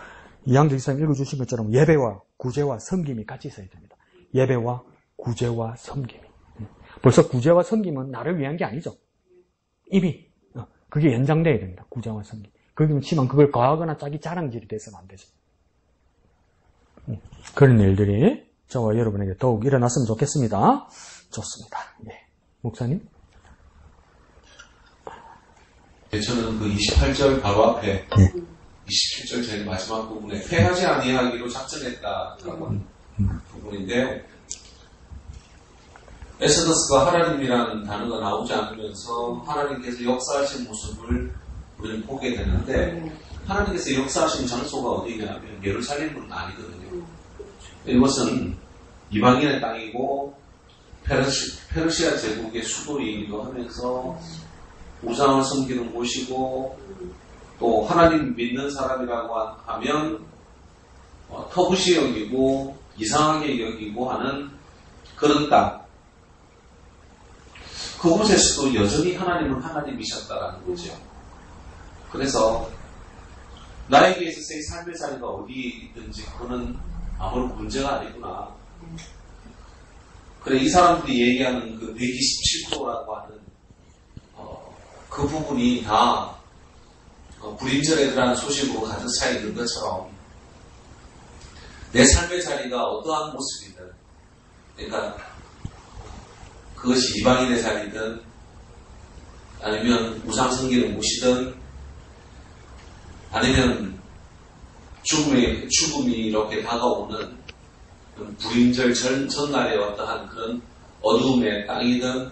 이양정 기사님 읽어주신 것처럼 예배와 구제와 섬김이 같이 있어야 됩니다. 예배와 구제와 섬김이. 벌써 구제와 섬김은 나를 위한 게 아니죠. 이미 그게 연장돼야 됩니다. 구제와 섬김. 그렇지만 그걸 과하거나 자기 자랑질이 돼서는 안 되죠. 그런 일들이 저와 여러분에게 더욱 일어났으면 좋겠습니다. 좋습니다. 예. 목사님? 저는 그 28절 바로 앞에 27절 제일 마지막 부분에 패하지 아니하기로 작정했다라고 하는 부분인데요. 에스더스가 하나님이라는 단어가 나오지 않으면서 하나님께서 역사하신 모습을 우리는 보게 되는데 하나님께서 역사하신 장소가 어디냐면 예루살렘은 아니거든요. 이것은 이방인의 땅이고 페르시아 제국의 수도이기도 하면서 우상을 섬기는 곳이고 또 하나님 믿는 사람이라고 하면 터부시 여기고 이상하게 여기고 하는 그런 땅. 그곳에서도 여전히 하나님은 하나님이셨다라는 거죠. 그래서 나에게 있어서의 삶의 자리가 어디든지 그거는 아무런 문제가 아니구나. 그래 이 사람들이 얘기하는 그 127%라고 하는 그 부분이 다 불임절에 대한 소식으로 가득 차 있는 것처럼 내 삶의 자리가 어떠한 모습이든 그러니까 그것이 이방인의 자리든 아니면 우상 섬기는 곳이든 아니면 죽음이 이렇게 다가오는 불임절 전날의 어떠한 그런 어두움의 땅이든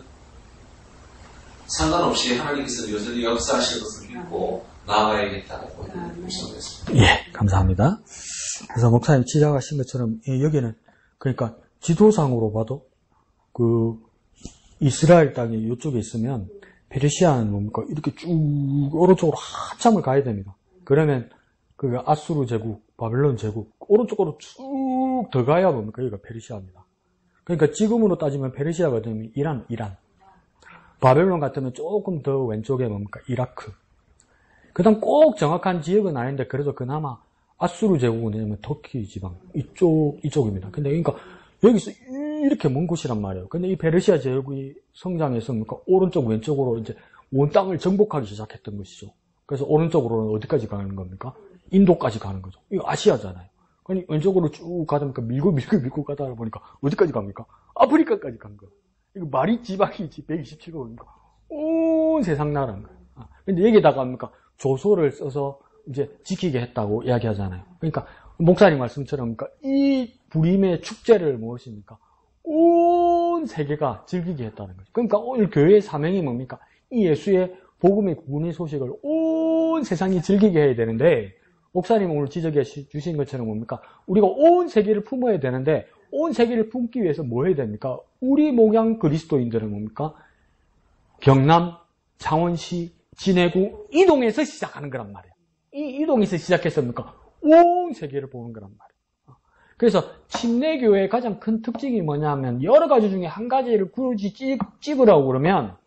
상관없이 하나님께서 여전히 역사하시는 것을 믿고 나아가야겠다고 말씀드렸습니다. 예, 감사합니다. 그래서 목사님 지적하신 것처럼 여기는 그러니까 지도상으로 봐도 그 이스라엘 땅이 이쪽에 있으면 페르시아는 뭡니까? 이렇게 쭉 오른쪽으로 한참을 가야 됩니다. 그러면 그 아수르 제국, 바벨론 제국, 오른쪽으로 쭉 들어가야 뭡니까? 여기가 페르시아입니다. 그러니까 지금으로 따지면 페르시아가 되면 이란. 바벨론 같으면 조금 더 왼쪽에 뭡니까? 이라크. 그 다음 꼭 정확한 지역은 아닌데, 그래도 그나마 아수르 제국은 뭐냐면 터키 지방, 이쪽입니다. 근데 그러니까 여기서 이렇게 먼 곳이란 말이에요. 근데 이 페르시아 제국이 성장해서 뭡니까? 오른쪽, 왼쪽으로 이제 온 땅을 정복하기 시작했던 것이죠. 그래서 오른쪽으로는 어디까지 가는 겁니까? 인도까지 가는 거죠. 이거 아시아잖아요. 그러니 왼쪽으로 쭉 가다 보니까 밀고 가다 보니까 어디까지 갑니까? 아프리카까지 간 거예요. 이거 말이 지방이지 127개국이니까 온 세상 나라인 거예요. 근데 여기다가 뭡니까? 조소를 써서 이제 지키게 했다고 이야기하잖아요. 그러니까 목사님 말씀처럼 그러니까 이 부림의 축제를 무엇입니까? 온 세계가 즐기게 했다는 거죠. 그러니까 오늘 교회의 사명이 뭡니까? 이 예수의 복음의 구원의 소식을 온 세상이 즐기게 해야 되는데, 목사님 오늘 지적해 주신 것처럼 뭡니까? 우리가 온 세계를 품어야 되는데, 온 세계를 품기 위해서 뭐 해야 됩니까? 우리 목양 그리스도인들은 뭡니까? 경남, 창원시, 진해구, 이동에서 시작하는 거란 말이에요. 이 이동에서 시작해서 뭡니까? 온 세계를 보는 거란 말이에요. 그래서 침례교회의 가장 큰 특징이 뭐냐면, 여러 가지 중에 한 가지를 굳이 찝으라고 그러면,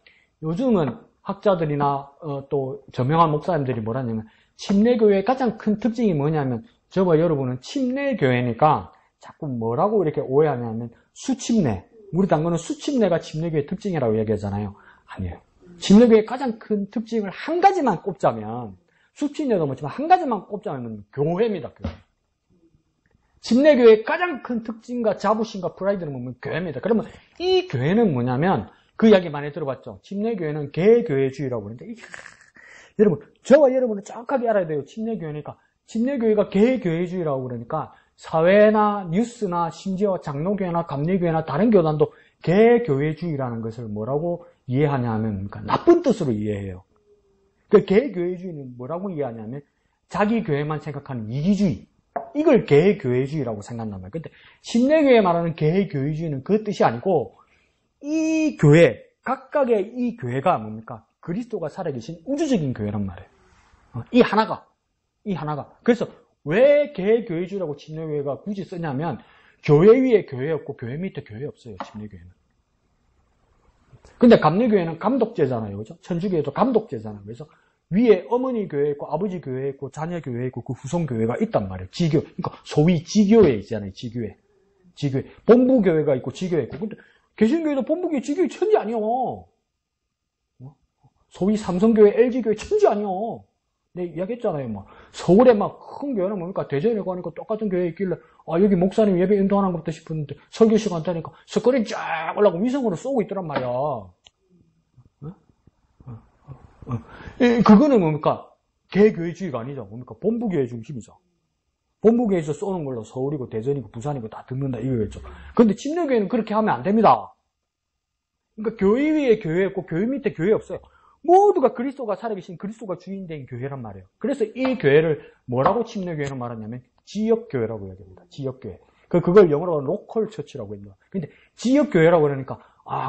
요즘은 학자들이나 또 저명한 목사님들이 뭐라냐면, 침례교회의 가장 큰 특징이 뭐냐면, 저와 여러분은 침례교회니까 자꾸 뭐라고 이렇게 오해하냐면 수침례, 우리 당근은 수침례가 침례교회의 특징이라고 얘기하잖아요. 아니에요. 침례교회의 가장 큰 특징을 한 가지만 꼽자면, 수침례도 뭐지만 한 가지만 꼽자면 교회입니다. 교회. 침례교회의 가장 큰 특징과 자부심과 프라이드는 뭐냐면 교회입니다. 그러면 이 교회는 뭐냐면, 그 이야기 많이 들어봤죠. 침례교회는 개교회주의라고 그러는데, 여러분, 저와 여러분은 정확하게 알아야 돼요. 침례교회니까. 침례교회가 개교회주의라고 그러니까 사회나 뉴스나 심지어 장로교회나 감리교회나 다른 교단도 개교회주의라는 것을 뭐라고 이해하냐면, 그러니까 나쁜 뜻으로 이해해요. 그 개교회주의는 뭐라고 이해하냐면 자기 교회만 생각하는 이기주의. 이걸 개교회주의라고 생각한단 말이에요. 근데 침례교회 말하는 개교회주의는 그 뜻이 아니고, 이 교회, 각각의 이 교회가 뭡니까? 그리스도가 살아계신 우주적인 교회란 말이에요. 이 하나가. 그래서 왜 개교회주의라고 침례교회가 굳이 쓰냐면, 교회 위에 교회 없고 교회 밑에 교회 없어요, 침례교회는. 근데 감리교회는 감독제잖아요, 그죠? 천주교회도 감독제잖아요. 그래서 위에 어머니 교회 있고 아버지 교회 있고 자녀 교회 있고 그 후손 교회가 있단 말이에요. 지교. 그러니까 소위 지교회 있잖아요, 지교회. 본부교회가 있고 지교회 있고. 근데 개신교회도 본부교회, 지교회 천지 아니요. 소위 삼성교회, LG교회 천지 아니요. 내 이야기했잖아요. 막 서울에 막 큰 교회는 뭡니까? 대전에 가니까 똑같은 교회에 있길래 여기 목사님 예배 인도하는 것부터 싶었는데 설교 시간 되니까 스크린 쫙 올라가고 위성으로 쏘고 있더란 말이야. 그거는 뭡니까? 개교회주의가 아니죠. 뭡니까? 본부교회 중심이죠. 본부교회에서 쏘는 걸로 서울이고 대전이고 부산이고 다 듣는다 이거겠죠. 그런데 침례교회는 그렇게 하면 안 됩니다. 그러니까 교회 위에 교회 없고 교회 밑에 교회 없어요. 모두가 그리스도가 살아계신 그리스도가 주인된 교회란 말이에요. 그래서 이 교회를 뭐라고 침례교회는 말하냐면 지역교회라고 얘기합니다. 지역교회. 그걸 영어로 로컬 처치라고 합니다. 근데 지역교회라고 그러니까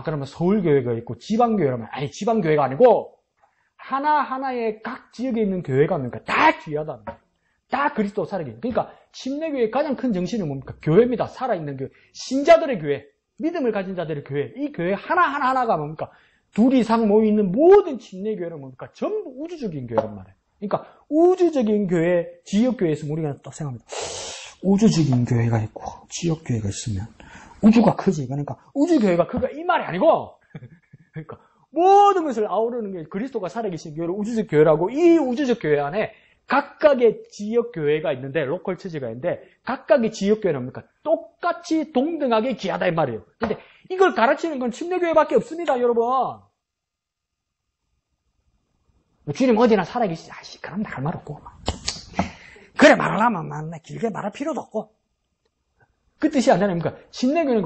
그러면 서울교회가 있고 지방교회라면 아니 지방교회가 아니고 하나하나의 각 지역에 있는 교회가 뭡니까? 다 귀하다는 거예요. 다 그리스도 살아계신. 그러니까 침례교회의 가장 큰 정신은 뭡니까? 교회입니다. 살아있는 교회. 신자들의 교회. 믿음을 가진 자들의 교회. 이 교회 하나하나가 뭡니까? 둘 이상 모여있는 모든 침례교회는 뭡니까? 전부 우주적인 교회란 말이에요. 그러니까 우주적인 교회, 지역교회에서 우리가 딱 생각합니다. 우주적인 교회가 있고 지역교회가 있으면 우주가 크지. 그러니까 우주교회가 크가 이 말이 아니고 그러니까 모든 것을 아우르는 게 그리스도가 살아계신 교회를 우주적 교회라고, 이 우주적 교회 안에 각각의 지역교회가 있는데, 로컬 처치가 있는데, 각각의 지역교회는 뭡니까? 똑같이 동등하게 귀하다 이 말이에요. 근데 이걸 가르치는 건 침례교회밖에 없습니다, 여러분. 주님 어디나 살아계시지. 그럼 할 말 없고. 그래, 말하려면 길게 말할 필요도 없고. 그 뜻이 아니라, 그러니까 침례교회는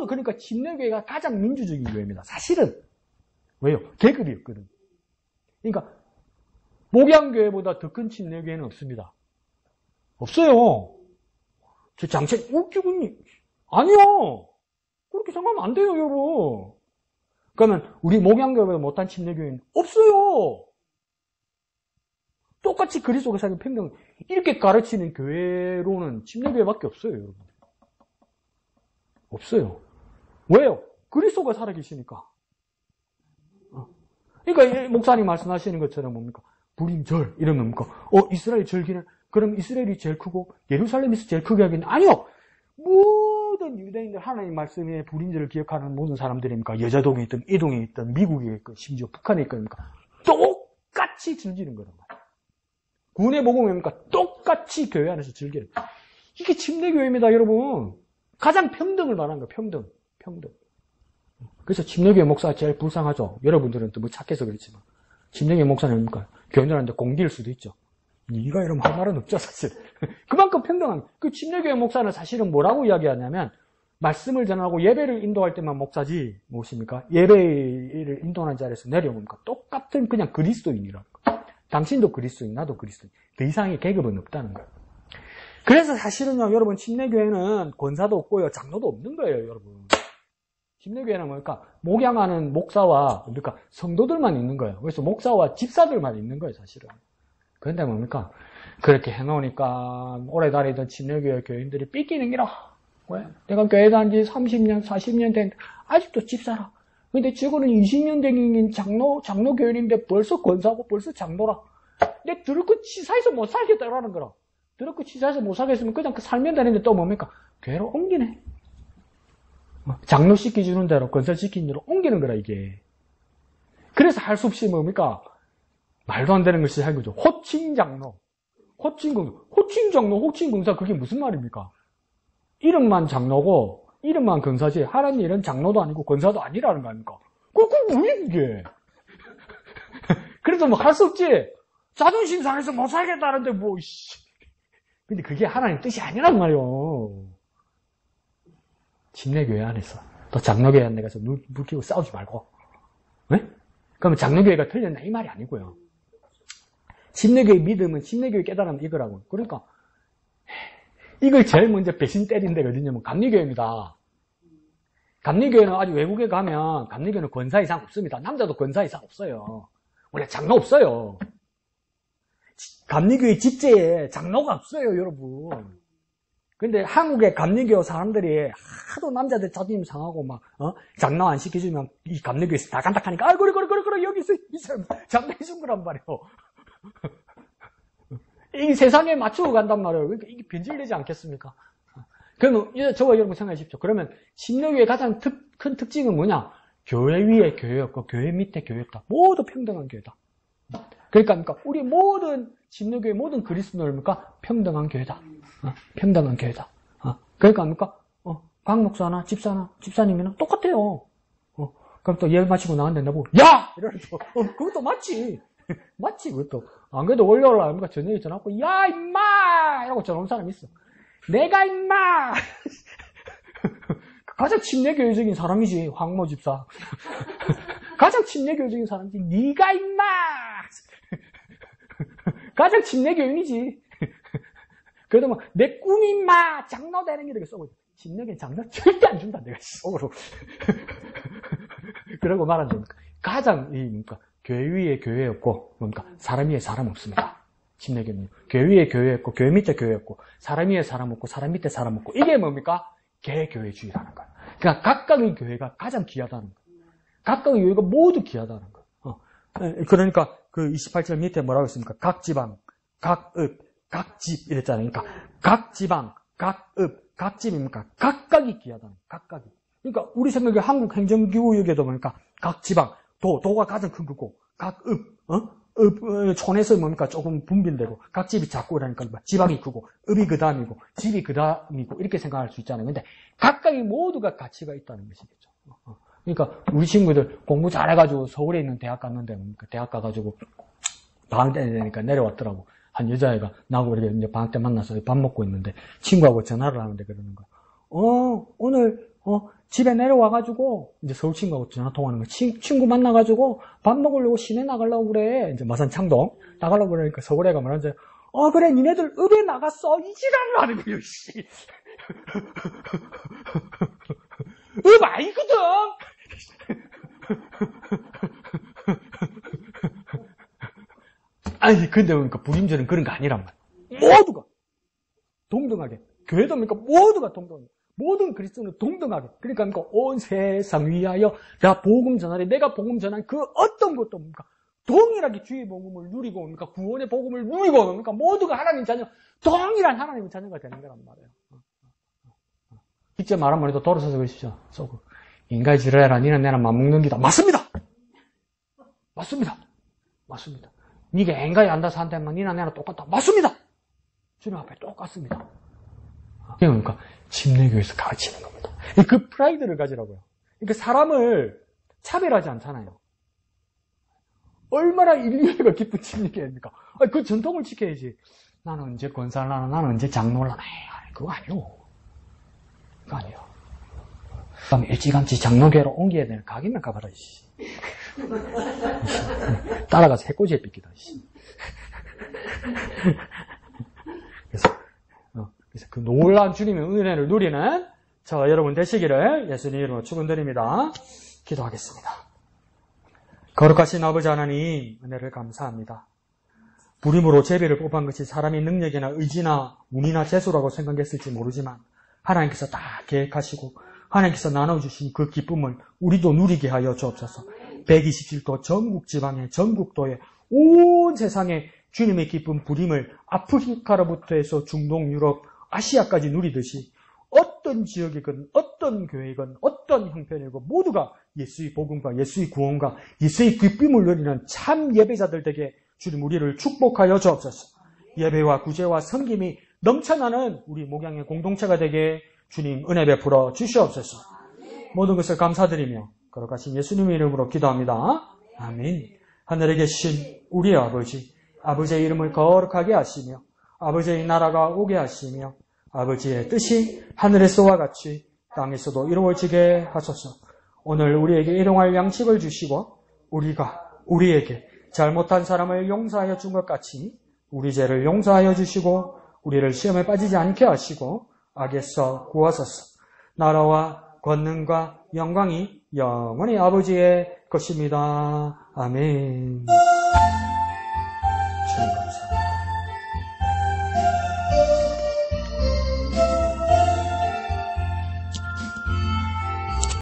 그러니까 침례교회가 가장 민주적인 교회입니다. 사실은. 왜요? 계급이 없거든. 그러니까 목양교회보다 더 큰 침례교회는 없습니다. 없어요. 저 장첸 웃기군요. 아니요. 그렇게 생각하면 안 돼요, 여러분. 그러면 우리 목양교회보다 못한 침례교회는 없어요. 똑같이 그리스도가 사는 평등. 이렇게 가르치는 교회로는 침례교회밖에 없어요, 여러분. 없어요. 왜요? 그리스도가 살아계시니까. 그러니까 목사님 말씀하시는 것처럼 뭡니까? 불임절 이러면 뭡니까? 이스라엘 절기는 그럼 이스라엘이 제일 크고 예루살렘에서 제일 크게 하겠네? 아니요. 모든 유대인들 하나님 말씀에 불임절을 기억하는 모든 사람들입니까? 여자동에 있든 이동에 있든 미국에 있든 심지어 북한에 있거니까 똑같이 즐기는 거란 말이에요. 구원의 복음입니까? 똑같이 교회 안에서 즐기는. 이게 침례교회입니다, 여러분. 가장 평등을 말하는 거예요. 평등. 그래서 침례교회 목사가 제일 불쌍하죠. 여러분들은 또 뭐 착해서 그렇지만. 침례교회 목사는 뭡니까? 교인들한테 공기일 수도 있죠. 네가 이러면 할 말은 없죠, 사실. 그만큼 평등한. 그 침례교회 목사는 사실은 뭐라고 이야기하냐면, 말씀을 전하고 예배를 인도할 때만 목사지, 무엇입니까? 예배를 인도하는 자리에서 내려옵니까? 똑같은 그냥 그리스도인이라는 거. 당신도 그리스도인, 나도 그리스도인. 그 이상의 계급은 없다는 거예요. 그래서 사실은요, 여러분, 침례교회는 권사도 없고요, 장로도 없는 거예요, 여러분. 침례교회는 뭡니까? 목양하는 목사와, 그러니까 성도들만 있는 거예요. 그래서 목사와 집사들만 있는 거예요, 사실은. 그런데 뭡니까? 그렇게 해놓으니까, 오래 다니던 침례교회 교인들이 삐끼는 기라. 왜? 내가 교회 다닌 지 30년, 40년 됐는데, 아직도 집사라. 근데 저거는 20년 된 장로 교인인데 벌써 권사고 벌써 장로라. 내 드럽고 치사해서 못 살겠다라는 거라. 드럽고 치사해서 못 살겠으면 그냥 그 살면 되는데 또 뭡니까? 교회로 옮기네. 장로 시켜주는 대로, 권사 시키는 대로 옮기는 거라, 이게. 그래서 할 수 없이 뭡니까? 말도 안 되는 것이 한 거죠. 호칭장로. 호칭장로, 그게 무슨 말입니까? 이름만 장로고, 이름만 권사지, 하라는 일은 장로도 아니고 권사도 아니라는 거 아닙니까? 그게 뭐야, 이게? 그래서 뭐 할 수 없지. 자존심 상해서 못 살겠다는데, 뭐, 씨. 근데 그게 하나님 뜻이 아니란 말이요. 침례교회 안에서. 또 장로교회 안에 가서 물 끼고 싸우지 말고. 네? 그러면 장로교회가 틀렸나? 이 말이 아니고요. 침례교회 믿음은 침례교회 깨달으면 이거라고. 그러니까, 이걸 제일 먼저 배신 때린 데가 어디냐면 감리교회입니다. 감리교회는 아주 외국에 가면 감리교회는 권사 이상 없습니다. 남자도 권사 이상 없어요. 원래 장로 없어요. 감리교회 집제에 장로가 없어요, 여러분. 근데 한국의 감리교 사람들이 하도 남자들 자존심 상하고 막 장로 안 시켜주면 이 감리교에서 다 간다 하니까 그래 여기 있어 이 사람 장로해준 거란 말이에요. 이 세상에 맞추고 간단 말이에요. 그러니까 이게 변질되지 않겠습니까? 그러면 저와 여러분 생각하십시오. 그러면 침례교회의 가장 큰 특징은 뭐냐? 교회 위에 교회였고 교회 밑에 교회였다. 모두 평등한 교회다. 그러니까 우리 모든 침례교회 모든 그리스도인입니까? 평등한 교회다. 평등한 교회다. 그러니까 강 목사나 집사님이나 똑같아요. 그럼 또 예배 마치고 나왔는데 나보고 야! 이러면서 그것도 맞지. 맞지 그것도. 안 그래도 월요일 날 저녁에 전화 왔고 야 임마! 이러고 전화 온 사람이 있어. 내가 임마! 가장 침례교회적인 사람이지 황모 집사. 가장 침례교회적인 사람이지. 네가 임마! 가장 침례교인이지. 그래도 막 내 꿈이 임마! 장로 되는 게 되겠어. 침례교회 장로 절대 안 준다. 내가 속으로. 그러고 말한다니까. 가장 그러니까 교회 위에 교회였고 뭡니까? 사람 위에 사람 없습니다. 침례교회는 교회 위에 교회였고 교회 밑에 교회였고 사람 위에 사람 없고 사람 밑에 사람 없고 이게 뭡니까? 개교회주의라는 거예요. 그러니까 각각의 교회가 가장 귀하다는 거예요. 각각의 교회가 모두 귀하다는 거예요. 그러니까 그 28절 밑에 뭐라고 했습니까? 각 지방, 각 읍, 각 집 이랬잖아요. 그러니까 각 지방, 각 읍, 각 집입니까? 각각이 귀하다는 거예요. 각각이. 그러니까 우리 생각에 한국 행정기구역에도 보니까 각 지방, 도가 가장 큰 거고 각 읍, 촌에서 뭡니까? 조금 분빈되고 각 집이 작고 이러니까 지방이 크고 읍이 그 다음이고 집이 그 다음이고 이렇게 생각할 수 있잖아요. 근데 각각이 모두가 가치가 있다는 것이겠죠. 그러니까 우리 친구들 공부 잘해가지고 서울에 있는 대학 갔는데 뭡니까? 대학 가가지고 방학 때 되니까 내려왔더라고. 한 여자애가 나하고 이렇게 이제 방학 때 만나서 밥 먹고 있는데 친구하고 전화를 하는데 그러는 거야. 오늘 집에 내려와가지고 이제 서울 친구하고 전화 통화하는 거. 친구 만나가지고 밥 먹으려고 시내 나가려고 그래. 이제 마산 창동 나가려고 그러니까 서울 애가 말하는데 그래 니네들 읍에 나갔어 이 지랄을 하는 거예요. 씨. 읍 아니거든. 아니, 근데 그러니까 불임절은 그런 거 아니란 말이야. 모두가 동등하게. 교회도 그러니까 모두가 동등하게. 모든 그리스도는 동등하게. 그러니까 온 세상 위하여 나 복음 전하리. 내가 복음 전한 그 어떤 것도 뭡니까? 동일하게 주의 복음을 누리고 옵니까? 구원의 복음을 누리고 옵니까? 모두가 하나님 자녀, 동일한 하나님의 자녀가 되는 거란 말이에요. 직접 말하면 해도 돌아서서 그러십시오. 인간이 지랄해라. 니는 내랑 맞먹는 기다. 맞습니다. 맞습니다. 맞습니다. 니가 인간이 안다서 한테만 니나 내랑 똑같다. 맞습니다. 주님 앞에 똑같습니다. 그러니까 침례교에서 가르치는 겁니다. 그 프라이드를 가지라고요. 그러니까 사람을 차별하지 않잖아요. 얼마나 인류애가 깊은 침례교입니까? 그 전통을 지켜야지. 나는 언제 권사를 나는 언제 장로를 하나. 그거 아니요. 그거 아니요. 그럼 일찌감치 장로교로 옮겨야 되는 가기면 가봐라. 따라가서 해코지에 뺏기다. 그래서 그 놀라운 주님의 은혜를 누리는 저와 여러분 되시기를 예수님 이름으로 축원드립니다. 기도하겠습니다. 거룩하신 아버지 하나님 은혜를 감사합니다. 불임으로 제비를 뽑은 것이 사람의 능력이나 의지나 운이나 재수라고 생각했을지 모르지만 하나님께서 다 계획하시고 하나님께서 나눠주신 그 기쁨을 우리도 누리게 하여 주옵소서. 127도 전국 지방에 전국도에 온 세상에 주님의 기쁨 불임을 아프리카로부터 해서 중동, 유럽, 아시아까지 누리듯이 어떤 지역이건 어떤 교회건 어떤 형편이건 모두가 예수의 복음과 예수의 구원과 예수의 기쁨을 누리는 참 예배자들 되게 주님 우리를 축복하여 주옵소서. 예배와 구제와 섬김이 넘쳐나는 우리 목양의 공동체가 되게 주님 은혜 베풀어 주시옵소서. 모든 것을 감사드리며 거룩하신 예수님 이름으로 기도합니다. 아멘. 하늘에 계신 우리 아버지, 아버지의 이름을 거룩하게 하시며 아버지의 나라가 오게 하시며 아버지의 뜻이 하늘에서와 같이 땅에서도 이루어지게 하소서. 오늘 우리에게 일용할 양식을 주시고 우리가 우리에게 잘못한 사람을 용서하여 준 것 같이 우리 죄를 용서하여 주시고 우리를 시험에 빠지지 않게 하시고 악에서 구하소서. 나라와 권능과 영광이 영원히 아버지의 것입니다. 아멘.